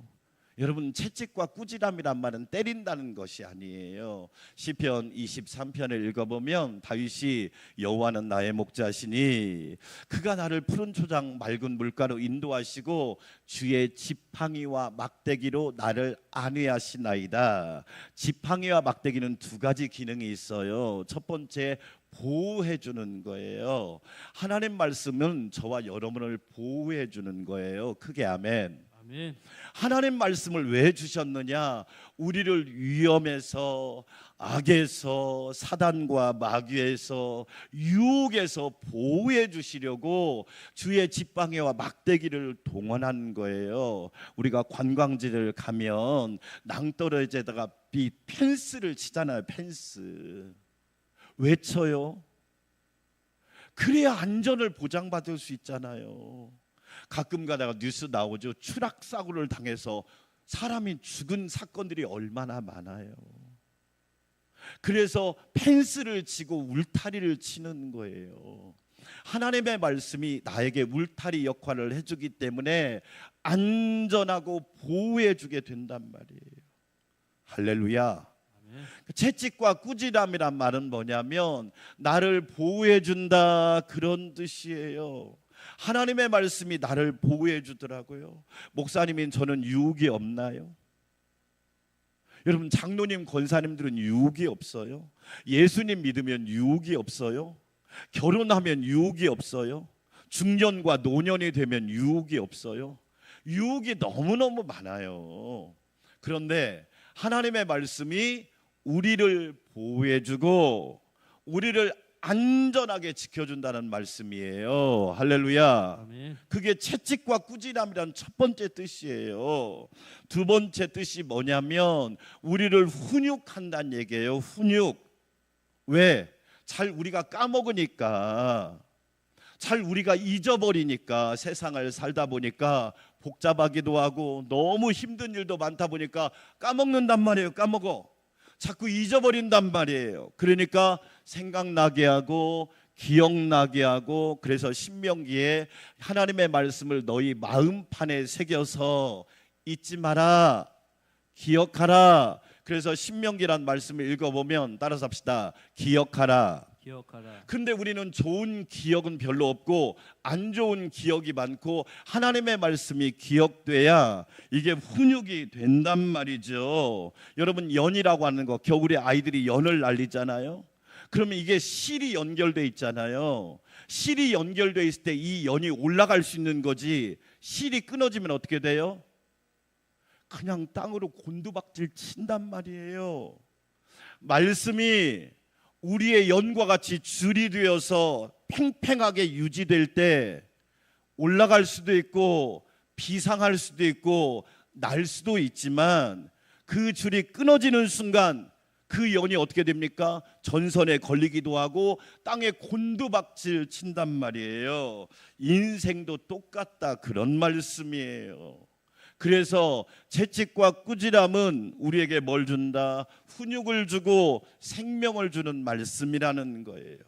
여러분, 채찍과 꾸지람이란 말은 때린다는 것이 아니에요. 시편 23편을 읽어보면 다윗이 여호와는 나의 목자시니 그가 나를 푸른 초장 맑은 물가로 인도하시고 주의 지팡이와 막대기로 나를 안위하시나이다. 지팡이와 막대기는 두 가지 기능이 있어요. 첫 번째, 보호해 주는 거예요. 하나님 말씀은 저와 여러분을 보호해 주는 거예요. 크게 아멘. 아멘. 하나님 말씀을 왜 주셨느냐? 우리를 위험에서, 악에서, 사단과 마귀에서, 유혹에서 보호해 주시려고 주의 지팡이와 막대기를 동원한 거예요. 우리가 관광지를 가면 낭떠러지에다가 펜스를 치잖아요. 펜스. 왜 쳐요? 그래야 안전을 보장받을 수 있잖아요. 가끔 가다가 뉴스 나오죠. 추락 사고를 당해서 사람이 죽은 사건들이 얼마나 많아요. 그래서 펜스를 치고 울타리를 치는 거예요. 하나님의 말씀이 나에게 울타리 역할을 해주기 때문에 안전하고 보호해주게 된단 말이에요. 할렐루야. 채찍과 꾸지람이란 말은 뭐냐면 나를 보호해준다, 그런 뜻이에요. 하나님의 말씀이 나를 보호해 주더라고요. 목사님인 저는 유혹이 없나요? 여러분, 장로님, 권사님들은 유혹이 없어요? 예수님 믿으면 유혹이 없어요? 결혼하면 유혹이 없어요? 중년과 노년이 되면 유혹이 없어요? 유혹이 너무너무 많아요. 그런데 하나님의 말씀이 우리를 보호해 주고 우리를 안전하게 지켜준다는 말씀이에요. 할렐루야. 아멘. 그게 채찍과 꾸지람이란 첫 번째 뜻이에요. 두 번째 뜻이 뭐냐면 우리를 훈육한다는 얘기예요. 훈육. 왜? 잘 우리가 까먹으니까, 잘 우리가 잊어버리니까, 세상을 살다 보니까 복잡하기도 하고 너무 힘든 일도 많다 보니까 까먹는단 말이에요. 까먹어. 자꾸 잊어버린단 말이에요. 그러니까 생각나게 하고 기억나게 하고, 그래서 신명기에 하나님의 말씀을 너희 마음판에 새겨서 잊지 마라, 기억하라. 그래서 신명기란 말씀을 읽어보면 따라서 합시다. 기억하라. 기억하라. 근데 우리는 좋은 기억은 별로 없고 안 좋은 기억이 많고, 하나님의 말씀이 기억돼야 이게 훈육이 된단 말이죠. 여러분, 연이라고 하는 거, 겨울에 아이들이 연을 날리잖아요. 그러면 이게 실이 연결돼 있잖아요. 실이 연결돼 있을 때 이 연이 올라갈 수 있는 거지, 실이 끊어지면 어떻게 돼요? 그냥 땅으로 곤두박질 친단 말이에요. 말씀이 우리의 연과 같이 줄이 되어서 팽팽하게 유지될 때 올라갈 수도 있고 비상할 수도 있고 날 수도 있지만, 그 줄이 끊어지는 순간 그 연이 어떻게 됩니까? 전선에 걸리기도 하고 땅에 곤두박질 친단 말이에요. 인생도 똑같다, 그런 말씀이에요. 그래서 채찍과 꾸지람은 우리에게 뭘 준다? 훈육을 주고 생명을 주는 말씀이라는 거예요.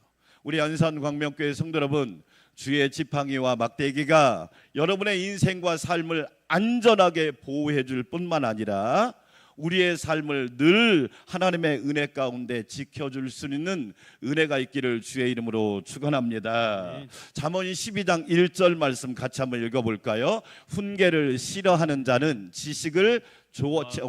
우리 안산 광명교회 성도 여러분, 주의 지팡이와 막대기가 여러분의 인생과 삶을 안전하게 보호해 줄 뿐만 아니라 우리의 삶을 늘 하나님의 은혜 가운데 지켜줄 수 있는 은혜가 있기를 주의 이름으로 축원합니다. 네. 잠언 12장 1절 말씀 같이 한번 읽어볼까요? 훈계를 싫어하는 자는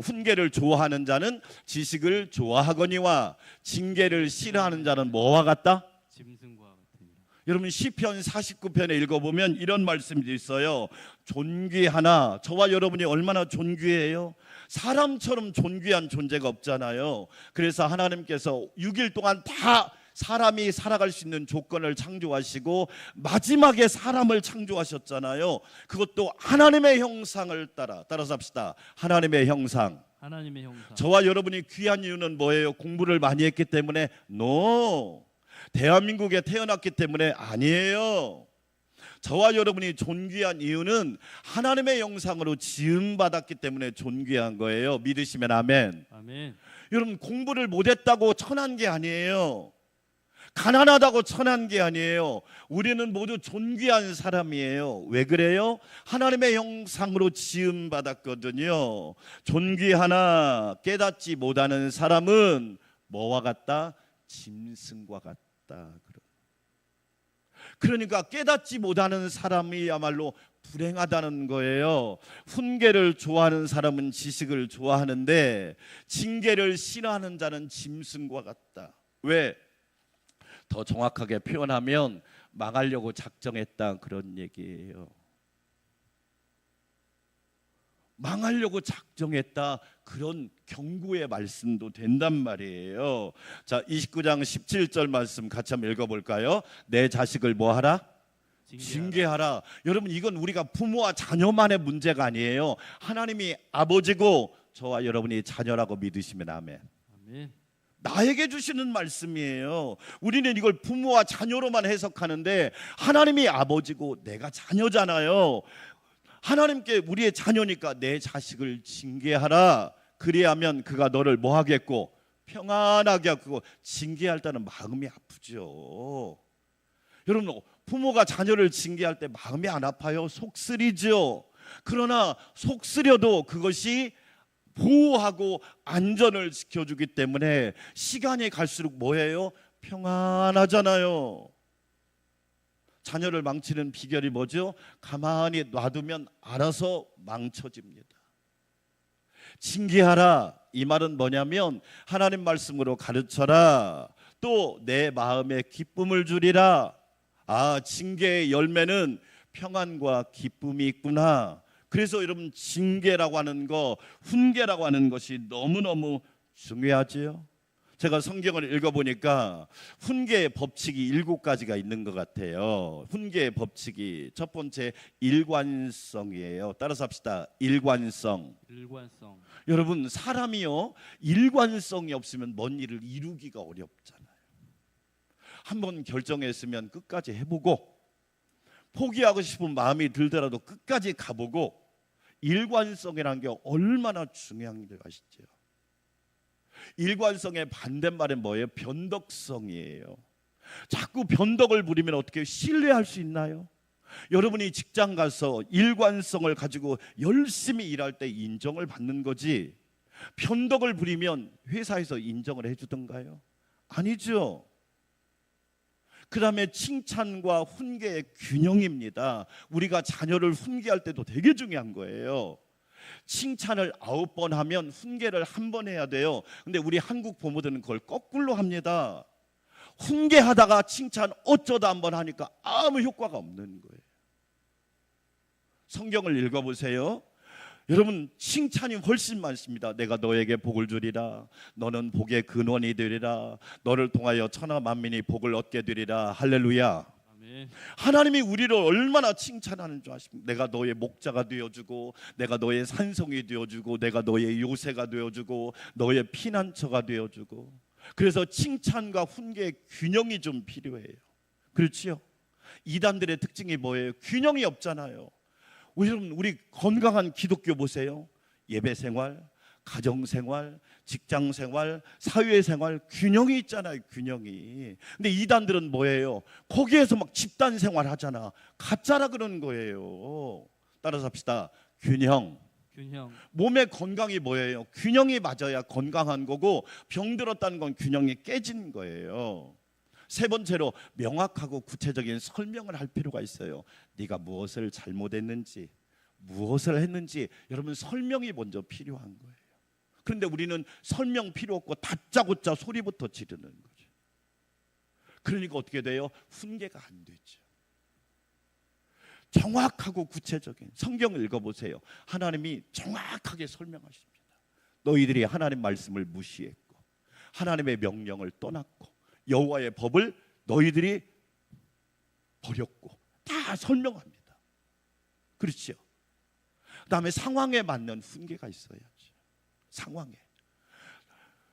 훈계를 좋아하는 자는 지식을 좋아하거니와 징계를 싫어하는 자는 뭐와 같다? 짐승과 같으니라. 여러분, 시편 49편에 읽어보면 이런 말씀이 있어요. 존귀하나, 저와 여러분이 얼마나 존귀해요? 사람처럼 존귀한 존재가 없잖아요. 그래서 하나님께서 6일 동안 다 사람이 살아갈 수 있는 조건을 창조하시고 마지막에 사람을 창조하셨잖아요. 그것도 하나님의 형상을 따라서 합시다. 하나님의 형상. 하나님의 형상. 저와 여러분이 귀한 이유는 뭐예요? 공부를 많이 했기 때문에? No. 대한민국에 태어났기 때문에? 아니에요. 저와 여러분이 존귀한 이유는 하나님의 형상으로 지음받았기 때문에 존귀한 거예요. 믿으시면 아멘. 아멘. 여러분, 공부를 못했다고 천한 게 아니에요. 가난하다고 천한 게 아니에요. 우리는 모두 존귀한 사람이에요. 왜 그래요? 하나님의 형상으로 지음받았거든요. 존귀하나 깨닫지 못하는 사람은 뭐와 같다? 짐승과 같다. 그러니까 깨닫지 못하는 사람이야말로 불행하다는 거예요. 훈계를 좋아하는 사람은 지식을 좋아하는데 징계를 싫어하는 자는 짐승과 같다. 왜? 더 정확하게 표현하면 망하려고 작정했다, 그런 얘기예요. 망하려고 작정했다, 그런 경고의 말씀도 된단 말이에요. 자, 29장 17절 말씀 같이 한번 읽어볼까요? 내 자식을 뭐하라? 징계하라. 여러분, 이건 우리가 부모와 자녀만의 문제가 아니에요. 하나님이 아버지고 저와 여러분이 자녀라고 믿으시면 아멘. 아멘. 나에게 주시는 말씀이에요. 우리는 이걸 부모와 자녀로만 해석하는데 하나님이 아버지고 내가 자녀잖아요. 하나님께 우리의 자녀니까 내 자식을 징계하라. 그래야면 그가 너를 뭐 하겠고? 평안하게 하고. 징계할 때는 마음이 아프죠. 여러분, 부모가 자녀를 징계할 때 마음이 안 아파요? 속쓰리죠. 그러나 속쓰려도 그것이 보호하고 안전을 지켜주기 때문에 시간이 갈수록 뭐예요? 평안하잖아요. 자녀를 망치는 비결이 뭐죠? 가만히 놔두면 알아서 망쳐집니다. 징계하라, 이 말은 뭐냐면 하나님 말씀으로 가르쳐라. 또 내 마음에 기쁨을 주리라. 아, 징계의 열매는 평안과 기쁨이 있구나. 그래서 여러분, 징계라고 하는 거, 훈계라고 하는 것이 너무너무 중요하지요. 제가 성경을 읽어보니까 훈계의 법칙이 7가지가 있는 것 같아요. 훈계의 법칙이 첫 번째, 일관성이에요. 따라서 합시다. 일관성. 일관성. 여러분, 사람이요, 일관성이 없으면 뭔 일을 이루기가 어렵잖아요. 한번 결정했으면 끝까지 해보고, 포기하고 싶은 마음이 들더라도 끝까지 가보고, 일관성이라는 게 얼마나 중요한지 아시죠? 일관성의 반대말은 뭐예요? 변덕성이에요. 자꾸 변덕을 부리면 어떻게 신뢰할 수 있나요? 여러분이 직장 가서 일관성을 가지고 열심히 일할 때 인정을 받는 거지, 변덕을 부리면 회사에서 인정을 해주던가요? 아니죠. 그 다음에 칭찬과 훈계의 균형입니다. 우리가 자녀를 훈계할 때도 되게 중요한 거예요. 칭찬을 9번 하면 훈계를 1번 해야 돼요. 근데 우리 한국 부모들은 그걸 거꾸로 합니다. 훈계하다가 칭찬 어쩌다 1번 하니까 아무 효과가 없는 거예요. 성경을 읽어보세요. 여러분, 칭찬이 훨씬 많습니다. 내가 너에게 복을 주리라, 너는 복의 근원이 되리라, 너를 통하여 천하 만민이 복을 얻게 되리라. 할렐루야. 아멘. 하나님이 우리를 얼마나 칭찬하는 줄 아십니까? 내가 너의 목자가 되어주고, 내가 너의 산성이 되어주고, 내가 너의 요새가 되어주고, 너의 피난처가 되어주고. 그래서 칭찬과 훈계의 균형이 좀 필요해요. 그렇지요? 이단들의 특징이 뭐예요? 균형이 없잖아요. 우리 건강한 기독교 보세요. 예배생활, 가정생활, 직장생활, 사회생활 균형이 있잖아요. 균형이. 근데 이단들은 뭐예요? 거기에서 막 집단생활 하잖아. 가짜라 그러는 거예요. 따라서 합시다. 균형. 균형. 몸의 건강이 뭐예요? 균형이 맞아야 건강한 거고, 병들었다는 건 균형이 깨진 거예요. 세 번째로 명확하고 구체적인 설명을 할 필요가 있어요. 네가 무엇을 잘못했는지, 무엇을 했는지 여러분 설명이 먼저 필요한 거예요. 그런데 우리는 설명 필요 없고 다짜고짜 소리부터 지르는 거죠. 그러니까 어떻게 돼요? 훈계가 안 되죠. 정확하고 구체적인 성경을 읽어보세요. 하나님이 정확하게 설명하십니다. 너희들이 하나님 말씀을 무시했고, 하나님의 명령을 떠났고, 여호와의 법을 너희들이 버렸고, 다 설명합니다. 그렇죠? 그 다음에 상황에 맞는 훈계가 있어야죠. 상황에.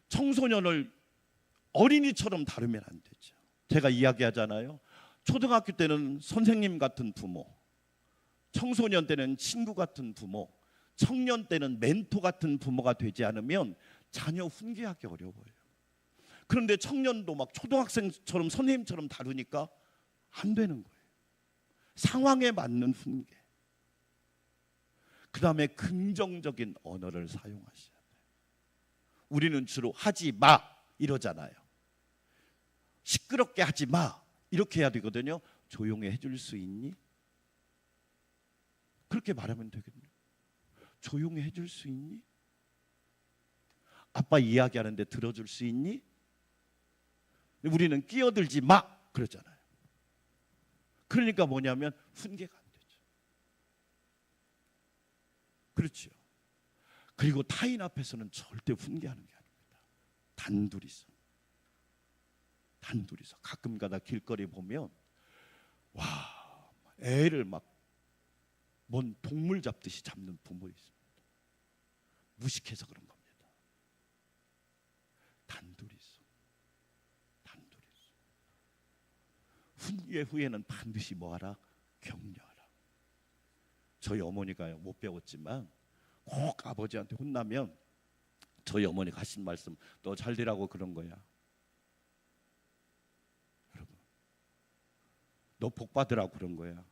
청소년을 어린이처럼 다루면 안 되죠. 제가 이야기하잖아요. 초등학교 때는 선생님 같은 부모, 청소년 때는 친구 같은 부모, 청년 때는 멘토 같은 부모가 되지 않으면 자녀 훈계하기 어려워요. 그런데 청년도 막 초등학생처럼 선생님처럼 다루니까 안 되는 거예요. 상황에 맞는 훈계. 그 다음에 긍정적인 언어를 사용하셔야 돼요. 우리는 주로 하지 마 이러잖아요. 시끄럽게 하지 마 이렇게 해야 되거든요. 조용히 해줄 수 있니? 그렇게 말하면 되거든요. 조용히 해줄 수 있니? 아빠 이야기하는데 들어줄 수 있니? 우리는 끼어들지 마 그러잖아요. 그러니까 뭐냐면 훈계가 안 되죠. 그렇죠. 그리고 타인 앞에서는 절대 훈계하는 게 아닙니다. 단둘이서 가끔가다 길거리 보면 와, 애를 막 뭔 동물 잡듯이 잡는 부모 있습니다. 무식해서 그런 겁니다. 단둘이서. 훈계 후에는 반드시 뭐하라? 격려하라. 저희 어머니가요, 못 배웠지만 꼭 아버지한테 혼나면 저희 어머니가 하신 말씀, 너 잘 되라고 그런 거야. 여러분, 너 복 받으라고 그런 거야.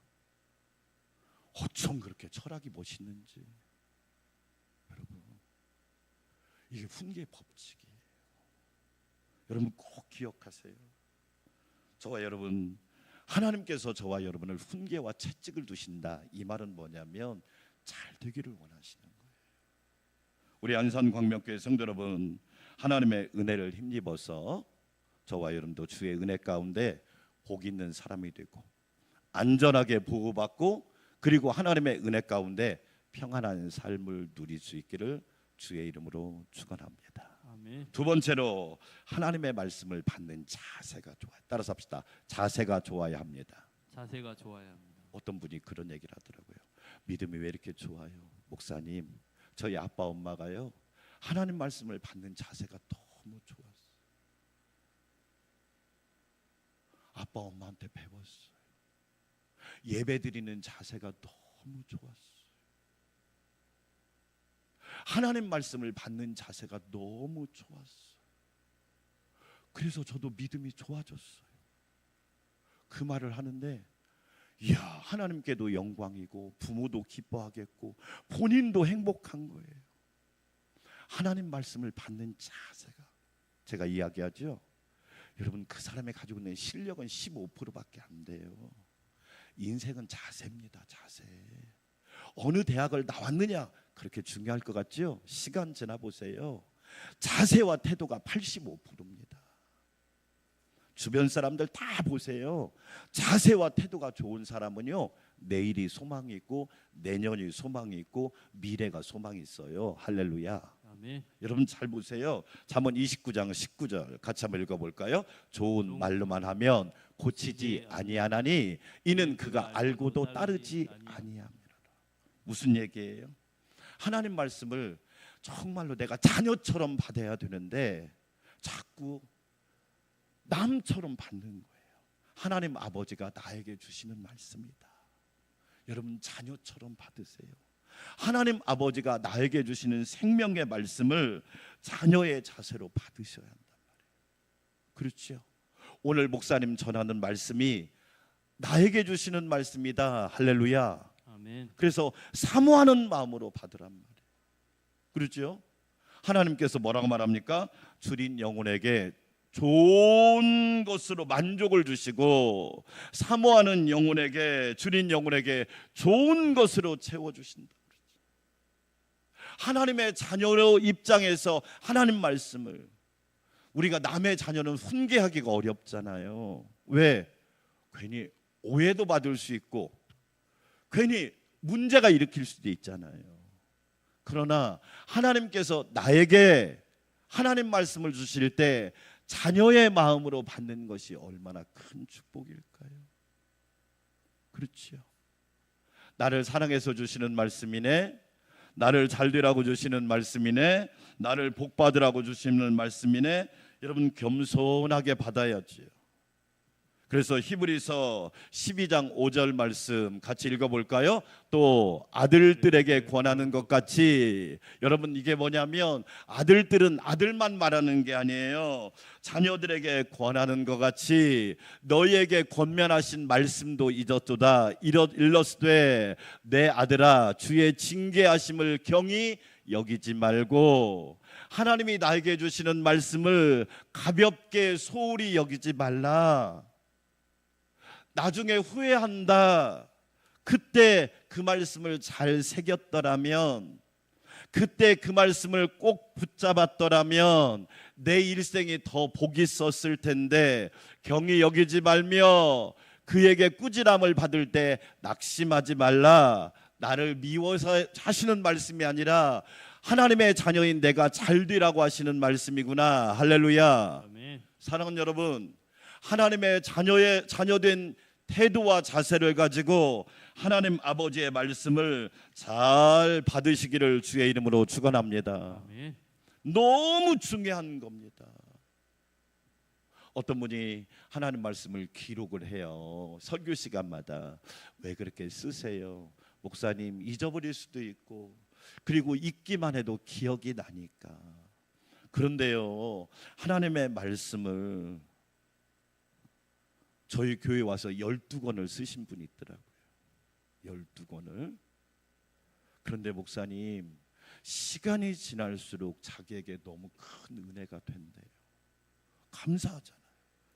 어쩜 그렇게 철학이 멋있는지. 여러분, 이게 훈계 법칙이에요. 여러분 꼭 기억하세요. 저와 여러분, 하나님께서 저와 여러분을 훈계와 채찍을 두신다. 이 말은 뭐냐면 잘 되기를 원하시는 거예요. 우리 안산광명교회 성도 여러분, 하나님의 은혜를 힘입어서 저와 여러분도 주의 은혜 가운데 복 있는 사람이 되고 안전하게 보호받고, 그리고 하나님의 은혜 가운데 평안한 삶을 누릴 수 있기를 주의 이름으로 축원합니다. 아멘. 두 번째로 하나님의 말씀을 받는 자세가 좋아요. 따라서 합시다. 자세가 좋아야 합니다. 자세가 좋아야 합니다. 어떤 분이 그런 얘기를 하더라고요. 믿음이 왜 이렇게 좋아요? 목사님, 저희 아빠 엄마가요, 하나님 말씀을 받는 자세가 너무 좋았어요. 아빠 엄마한테 배웠어요. 예배드리는 자세가 너무 좋았어요. 하나님 말씀을 받는 자세가 너무 좋았어요. 그래서 저도 믿음이 좋아졌어요. 그 말을 하는데, 이야, 하나님께도 영광이고 부모도 기뻐하겠고 본인도 행복한 거예요. 하나님 말씀을 받는 자세가, 제가 이야기하죠. 여러분, 그 사람이 가지고 있는 실력은 15%밖에 안 돼요. 인생은 자세입니다. 자세. 어느 대학을 나왔느냐 그렇게 중요할 것 같죠? 시간 지나 보세요. 자세와 태도가 85%입니다. 주변 사람들 다 보세요. 자세와 태도가 좋은 사람은요, 내일이 소망이 있고 내년이 소망이 있고 미래가 소망이 있어요. 할렐루야. 아멘. 여러분 잘 보세요. 잠언 29장 19절 같이 한번 읽어볼까요? 좋은 말로만 하면 고치지 아니하나니 이는 그가 알고도 따르지 아니함이라. 무슨 얘기예요? 하나님 말씀을 정말로 내가 자녀처럼 받아야 되는데 자꾸 남처럼 받는 거예요. 하나님 아버지가 나에게 주시는 말씀이다. 여러분, 자녀처럼 받으세요. 하나님 아버지가 나에게 주시는 생명의 말씀을 자녀의 자세로 받으셔야 한단 말이에요. 그렇죠? 오늘 목사님 전하는 말씀이 나에게 주시는 말씀이다. 할렐루야. 아멘. 그래서 사모하는 마음으로 받으란 말이에요. 그렇죠? 하나님께서 뭐라고 말합니까? 주린 영혼에게 좋은 것으로 만족을 주시고 사모하는 영혼에게, 주린 영혼에게 좋은 것으로 채워주신다. 하나님의 자녀로 입장에서 하나님 말씀을, 우리가 남의 자녀는 훈계하기가 어렵잖아요. 왜? 괜히 오해도 받을 수 있고 괜히 문제가 일으킬 수도 있잖아요. 그러나 하나님께서 나에게 하나님 말씀을 주실 때 자녀의 마음으로 받는 것이 얼마나 큰 축복일까요? 그렇죠. 나를 사랑해서 주시는 말씀이네, 나를 잘 되라고 주시는 말씀이네, 나를 복 받으라고 주시는 말씀이네. 여러분, 겸손하게 받아야지요. 그래서 히브리서 12장 5절 말씀 같이 읽어볼까요? 또 아들들에게 권하는 것 같이, 여러분 이게 뭐냐면 아들들은 아들만 말하는 게 아니에요. 자녀들에게 권하는 것 같이 너희에게 권면하신 말씀도 잊었도다. 일렀으되 내 아들아 주의 징계하심을 경히 여기지 말고, 하나님이 나에게 주시는 말씀을 가볍게 소홀히 여기지 말라. 나중에 후회한다. 그때 그 말씀을 잘 새겼더라면, 그때 그 말씀을 꼭 붙잡았더라면 내 일생이 더 복이 있었을 텐데, 경히 여기지 말며 그에게 꾸지람을 받을 때 낙심하지 말라. 나를 미워서 하시는 말씀이 아니라 하나님의 자녀인 내가 잘 되라고 하시는 말씀이구나. 할렐루야. 아멘. 사랑하는 여러분, 하나님의 자녀된 태도와 자세를 가지고 하나님 아버지의 말씀을 잘 받으시기를 주의 이름으로 축원합니다. 아멘. 너무 중요한 겁니다. 어떤 분이 하나님 말씀을 기록을 해요. 설교 시간마다. 왜 그렇게 쓰세요? 목사님, 잊어버릴 수도 있고, 그리고 읽기만 해도 기억이 나니까. 그런데요, 하나님의 말씀을 저희 교회 와서 12권을 쓰신 분이 있더라고요. 12권을. 그런데 목사님, 시간이 지날수록 자기에게 너무 큰 은혜가 된대요. 감사하잖아요.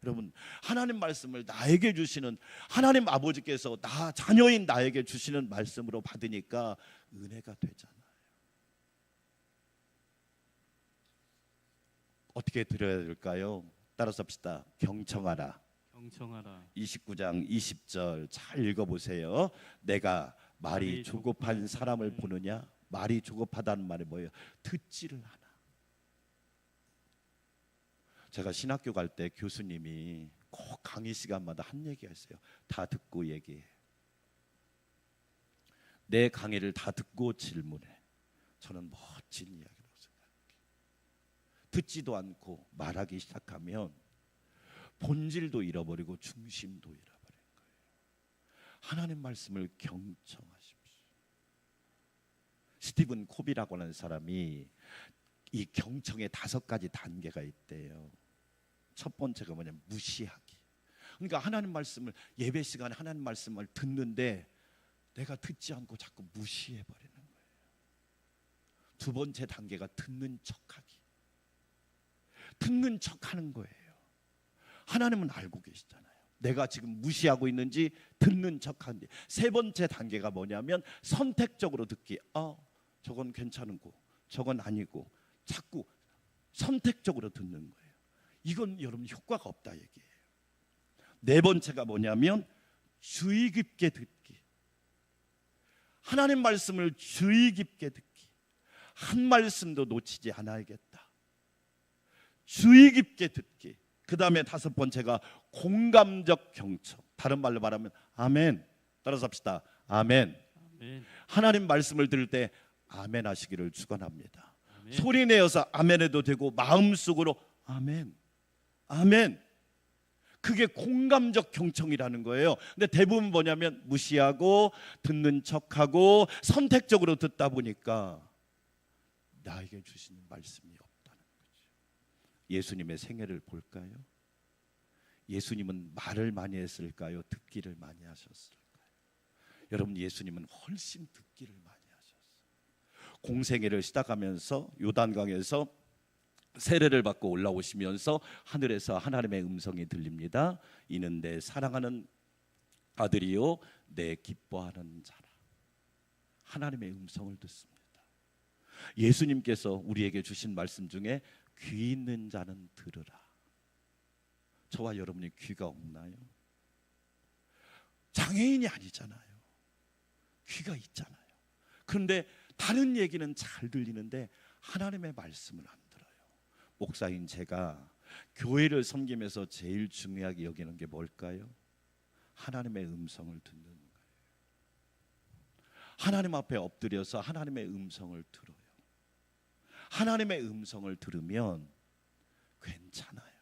여러분, 하나님 말씀을 나에게 주시는, 하나님 아버지께서 나 자녀인 나에게 주시는 말씀으로 받으니까 은혜가 되잖아요. 어떻게 드려야 될까요? 따라서 합시다. 경청하라. 경청하라. 29장 20절 잘 읽어보세요. 내가 말이 조급한 사람을 보느냐? 말이 조급하다는 말이 뭐예요? 듣지를 않아. 제가 신학교 갈 때 교수님이 꼭 강의 시간마다 한 얘기가 있어요. 다 듣고 얘기해. 내 강의를 다 듣고 질문해. 저는 멋진 이야기라고 생각해요. 듣지도 않고 말하기 시작하면 본질도 잃어버리고 중심도 잃어버린 거예요. 하나님 말씀을 경청하십시오. 스티븐 코비라고 하는 사람이 이 경청에 5가지 단계가 있대요. 첫 번째가 뭐냐면 무시하기. 그러니까 하나님 말씀을 예배 시간에 하나님 말씀을 듣는데 내가 듣지 않고 자꾸 무시해 버리는 거예요. 두 번째 단계가 듣는 척하기. 듣는 척하는 거예요. 하나님은 알고 계시잖아요. 내가 지금 무시하고 있는지 듣는 척하는지. 세 번째 단계가 뭐냐면 선택적으로 듣기. 저건 괜찮고 저건 아니고 자꾸 선택적으로 듣는 거예요. 이건 여러분 효과가 없다 얘기예요. 네 번째가 뭐냐면 주의 깊게 듣기. 하나님 말씀을 주의 깊게 듣기. 한 말씀도 놓치지 않아야겠다. 주의 깊게 듣기. 그 다음에 다섯 번째가 공감적 경청. 다른 말로 말하면 아멘. 따라서 합시다. 아멘. 아멘. 하나님 말씀을 들을 때 아멘 하시기를 축원합니다. 아멘. 소리 내어서 아멘해도 되고 마음속으로 아멘. 아멘. 그게 공감적 경청이라는 거예요. 근데 대부분 뭐냐면 무시하고 듣는 척하고 선택적으로 듣다 보니까 나에게 주시는 말씀이 없다는 거죠. 예수님의 생애를 볼까요? 예수님은 말을 많이 했을까요? 듣기를 많이 하셨을까요? 여러분, 예수님은 훨씬 듣기를 많이 하셨어요. 공생애를 시작하면서 요단강에서 세례를 받고 올라오시면서 하늘에서 하나님의 음성이 들립니다. 이는 내 사랑하는 아들이요 내 기뻐하는 자라. 하나님의 음성을 듣습니다. 예수님께서 우리에게 주신 말씀 중에 귀 있는 자는 들으라. 저와 여러분이 귀가 없나요? 장애인이 아니잖아요. 귀가 있잖아요. 그런데 다른 얘기는 잘 들리는데 하나님의 말씀을 안 들어요. 목사인 제가 교회를 섬기면서 제일 중요하게 여기는 게 뭘까요? 하나님의 음성을 듣는 거예요. 하나님 앞에 엎드려서 하나님의 음성을 들어요. 하나님의 음성을 들으면 괜찮아요.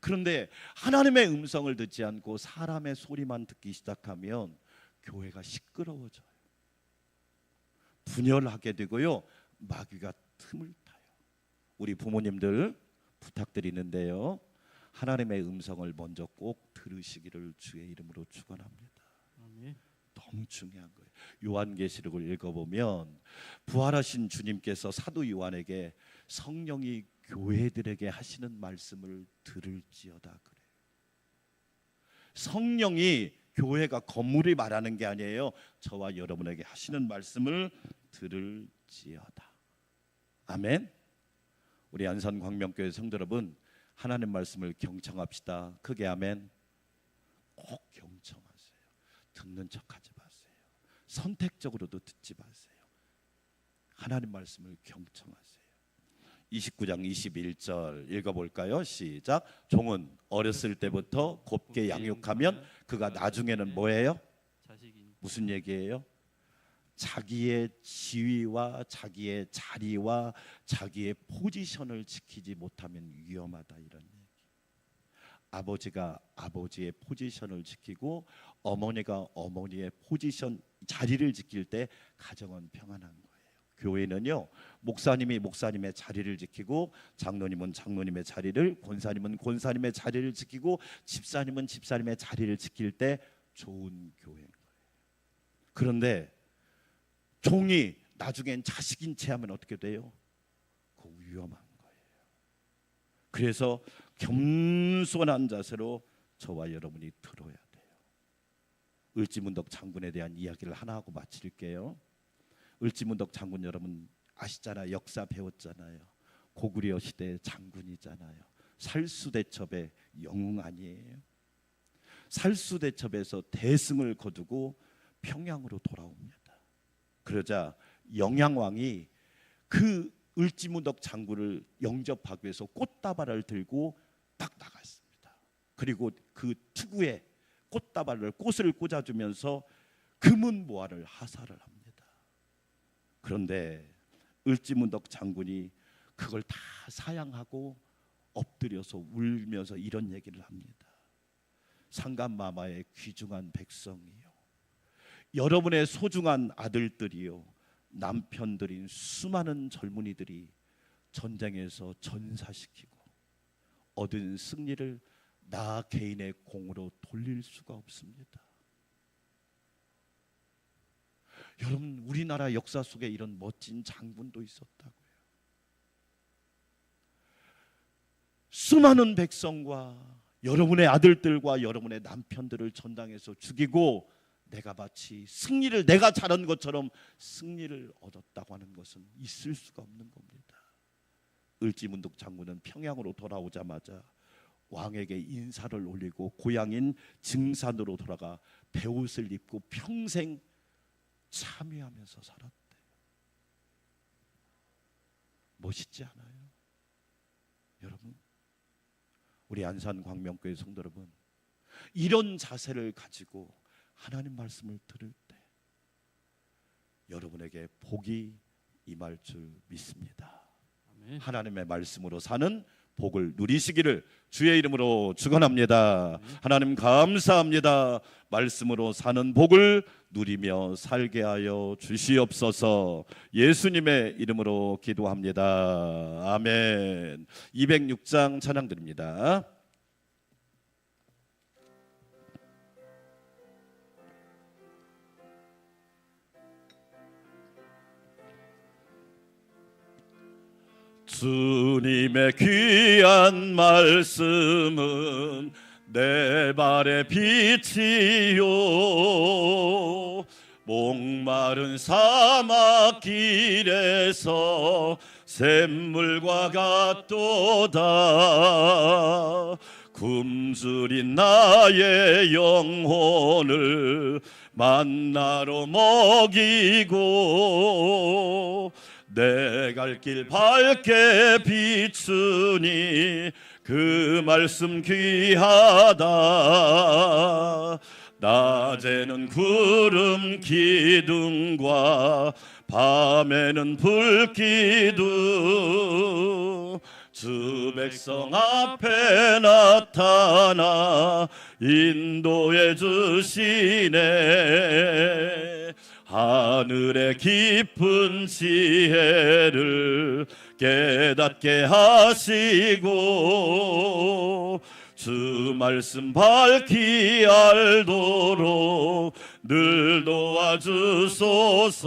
그런데 하나님의 음성을 듣지 않고 사람의 소리만 듣기 시작하면 교회가 시끄러워져요. 분열하게 되고요, 마귀가 틈을 타요. 우리 부모님들 부탁드리는데요, 하나님의 음성을 먼저 꼭 들으시기를 주의 이름으로 축원합니다. 아멘. 너무 중요한 거예요. 요한계시록을 읽어보면 부활하신 주님께서 사도 요한에게 성령이 교회들에게 하시는 말씀을 들을지어다 그래요. 성령이 교회가 건물이 말하는 게 아니에요. 저와 여러분에게 하시는 말씀을 들을지어다. 아멘. 우리 안산광명교회 성도 여러분, 하나님 말씀을 경청합시다. 크게 아멘. 꼭 경청하세요. 듣는 척하지 마세요. 선택적으로도 듣지 마세요. 하나님 말씀을 경청하세요. 29장 21절 읽어볼까요? 시작. 종은 어렸을 때부터 곱게 양육하면 그가 나중에는 뭐예요? 자식이니. 무슨 얘기예요? 자기의 지위와 자기의 자리와 자기의 포지션을 지키지 못하면 위험하다, 이런 얘기. 아버지가 아버지의 포지션을 지키고 어머니가 어머니의 포지션, 자리를 지킬 때 가정은 평안한 거예요. 교회는요, 목사님이 목사님의 자리를 지키고 장로님은 장로님의 자리를, 권사님은 권사님의 자리를 지키고 집사님은 집사님의 자리를 지킬 때 좋은 교회인 거예요. 그런데 종이 나중엔 자식인 채 하면 어떻게 돼요? 그거 위험한 거예요. 그래서 겸손한 자세로 저와 여러분이 들어야 돼요. 을지문덕 장군에 대한 이야기를 하나 하고 마칠게요. 을지문덕 장군 여러분 아시잖아요. 역사 배웠잖아요. 고구려 시대 장군이잖아요. 살수대첩의 영웅 아니에요. 살수대첩에서 대승을 거두고 평양으로 돌아옵니다. 그러자 영양왕이 그 을지문덕 장군을 영접하기 위해서 꽃다발을 들고 딱 나갔습니다. 그리고 그 투구에 꽃다발을, 꽃을 꽂아주면서 금은모화를 하사를 합니다. 그런데 을지문덕 장군이 그걸 다 사양하고 엎드려서 울면서 이런 얘기를 합니다. 상간마마의 귀중한 백성이요, 여러분의 소중한 아들들이요, 남편들인 수많은 젊은이들이 전쟁에서 전사시키고 얻은 승리를 나 개인의 공으로 돌릴 수가 없습니다. 여러분, 우리나라 역사 속에 이런 멋진 장군도 있었다고요. 수많은 백성과 여러분의 아들들과 여러분의 남편들을 전당에서 죽이고 내가 마치 승리를 내가 잘한 것처럼 승리를 얻었다고 하는 것은 있을 수가 없는 겁니다. 을지문덕 장군은 평양으로 돌아오자마자 왕에게 인사를 올리고 고향인 증산으로 돌아가 배옷을 입고 평생 참여하면서 살았대. 멋있지 않아요? 여러분, 우리 안산광명교회 성도 여러분, 이런 자세를 가지고 하나님 말씀을 들을 때 여러분에게 복이 임할 줄 믿습니다. 아멘. 하나님의 말씀으로 사는 복을 누리시기를 주의 이름으로 축원합니다. 하나님 감사합니다. 말씀으로 사는 복을 누리며 살게 하여 주시옵소서. 예수님의 이름으로 기도합니다. 아멘. 206장 찬양 드립니다. 주님의 귀한 말씀은 내 발의 빛이요 목마른 사막 길에서 샘물과 같도다. 굶주린 나의 영혼을 만나로 먹이고 내 갈 길 밝게 비추니 그 말씀 귀하다. 낮에는 구름 기둥과 밤에는 불기둥 주 백성 앞에 나타나 인도해 주시네. 하늘의 깊은 지혜를 깨닫게 하시고 주 말씀 밝히 알도록 늘 도와주소서.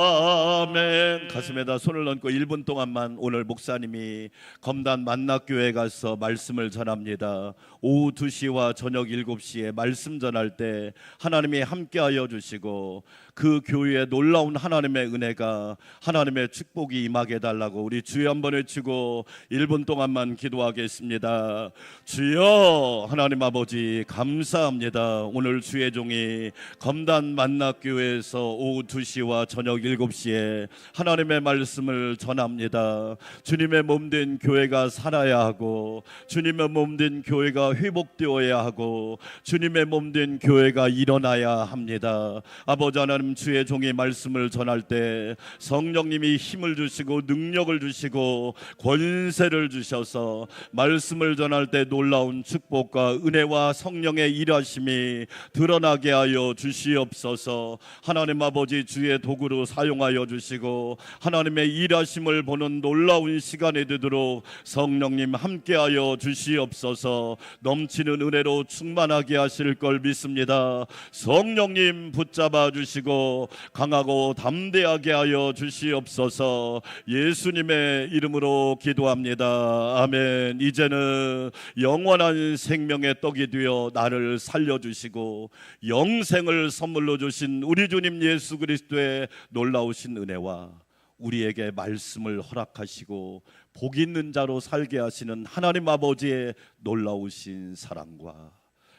아멘. 가슴에다 손을 얹고 1분 동안만 오늘 목사님이 검단 만낙교회 가서 말씀을 전합니다. 오후 2시와 저녁 7시에 말씀 전할 때 하나님이 함께하여 주시고 그 교회에 놀라운 하나님의 은혜가 하나님의 축복이 임하게 해달라고 우리 주여 한번 외치고 1분 동안만 기도하겠습니다. 주여 하나님 아버지 감사합니다. 오늘 주의 종이 검단 만낙교회에서 오후 2시와 저녁 7시에 하나님의 말씀을 전합니다. 주님의 몸된 교회가 살아야 하고 주님의 몸된 교회가 회복되어야 하고 주님의 몸된 교회가 일어나야 합니다. 아버지 하나님, 주의 종이 말씀을 전할 때 성령님이 힘을 주시고 능력을 주시고 권세를 주셔서 말씀을 전할 때 놀라운 축복과 은혜와 성령의 일하심이 드러나게 하여 주시옵소서. 하나님 아버지, 주의 도구로 사용하여 주시고 하나님의 일하심을 보는 놀라운 시간이 되도록 성령님 함께하여 주시옵소서. 넘치는 은혜로 충만하게 하실 걸 믿습니다. 성령님 붙잡아 주시고 강하고 담대하게 하여 주시옵소서. 예수님의 이름으로 기도합니다. 아멘. 이제는 영원한 생명의 떡이 되어 나를 살려주시고 영생을 선물로 주신 우리 주님 예수 그리스도의 놀라우신 은혜와 우리에게 말씀을 허락하시고 복 있는 자로 살게 하시는 하나님 아버지의 놀라우신 사랑과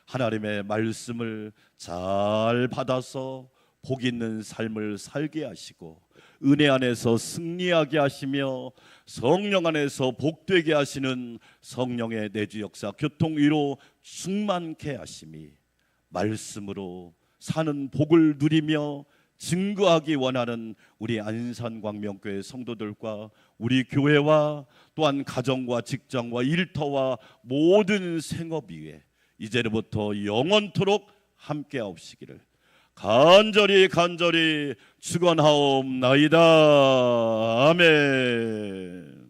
하나님의 말씀을 잘 받아서 복 있는 삶을 살게 하시고 은혜 안에서 승리하게 하시며 성령 안에서 복되게 하시는 성령의 내주 역사 교통위로 충만케 하심이 말씀으로 사는 복을 누리며 증거하기 원하는 우리 안산광명교회 성도들과 우리 교회와 또한 가정과 직장과 일터와 모든 생업 위에 이제부터 영원토록 함께 하옵시기를 간절히 축원하옵나이다. 아멘.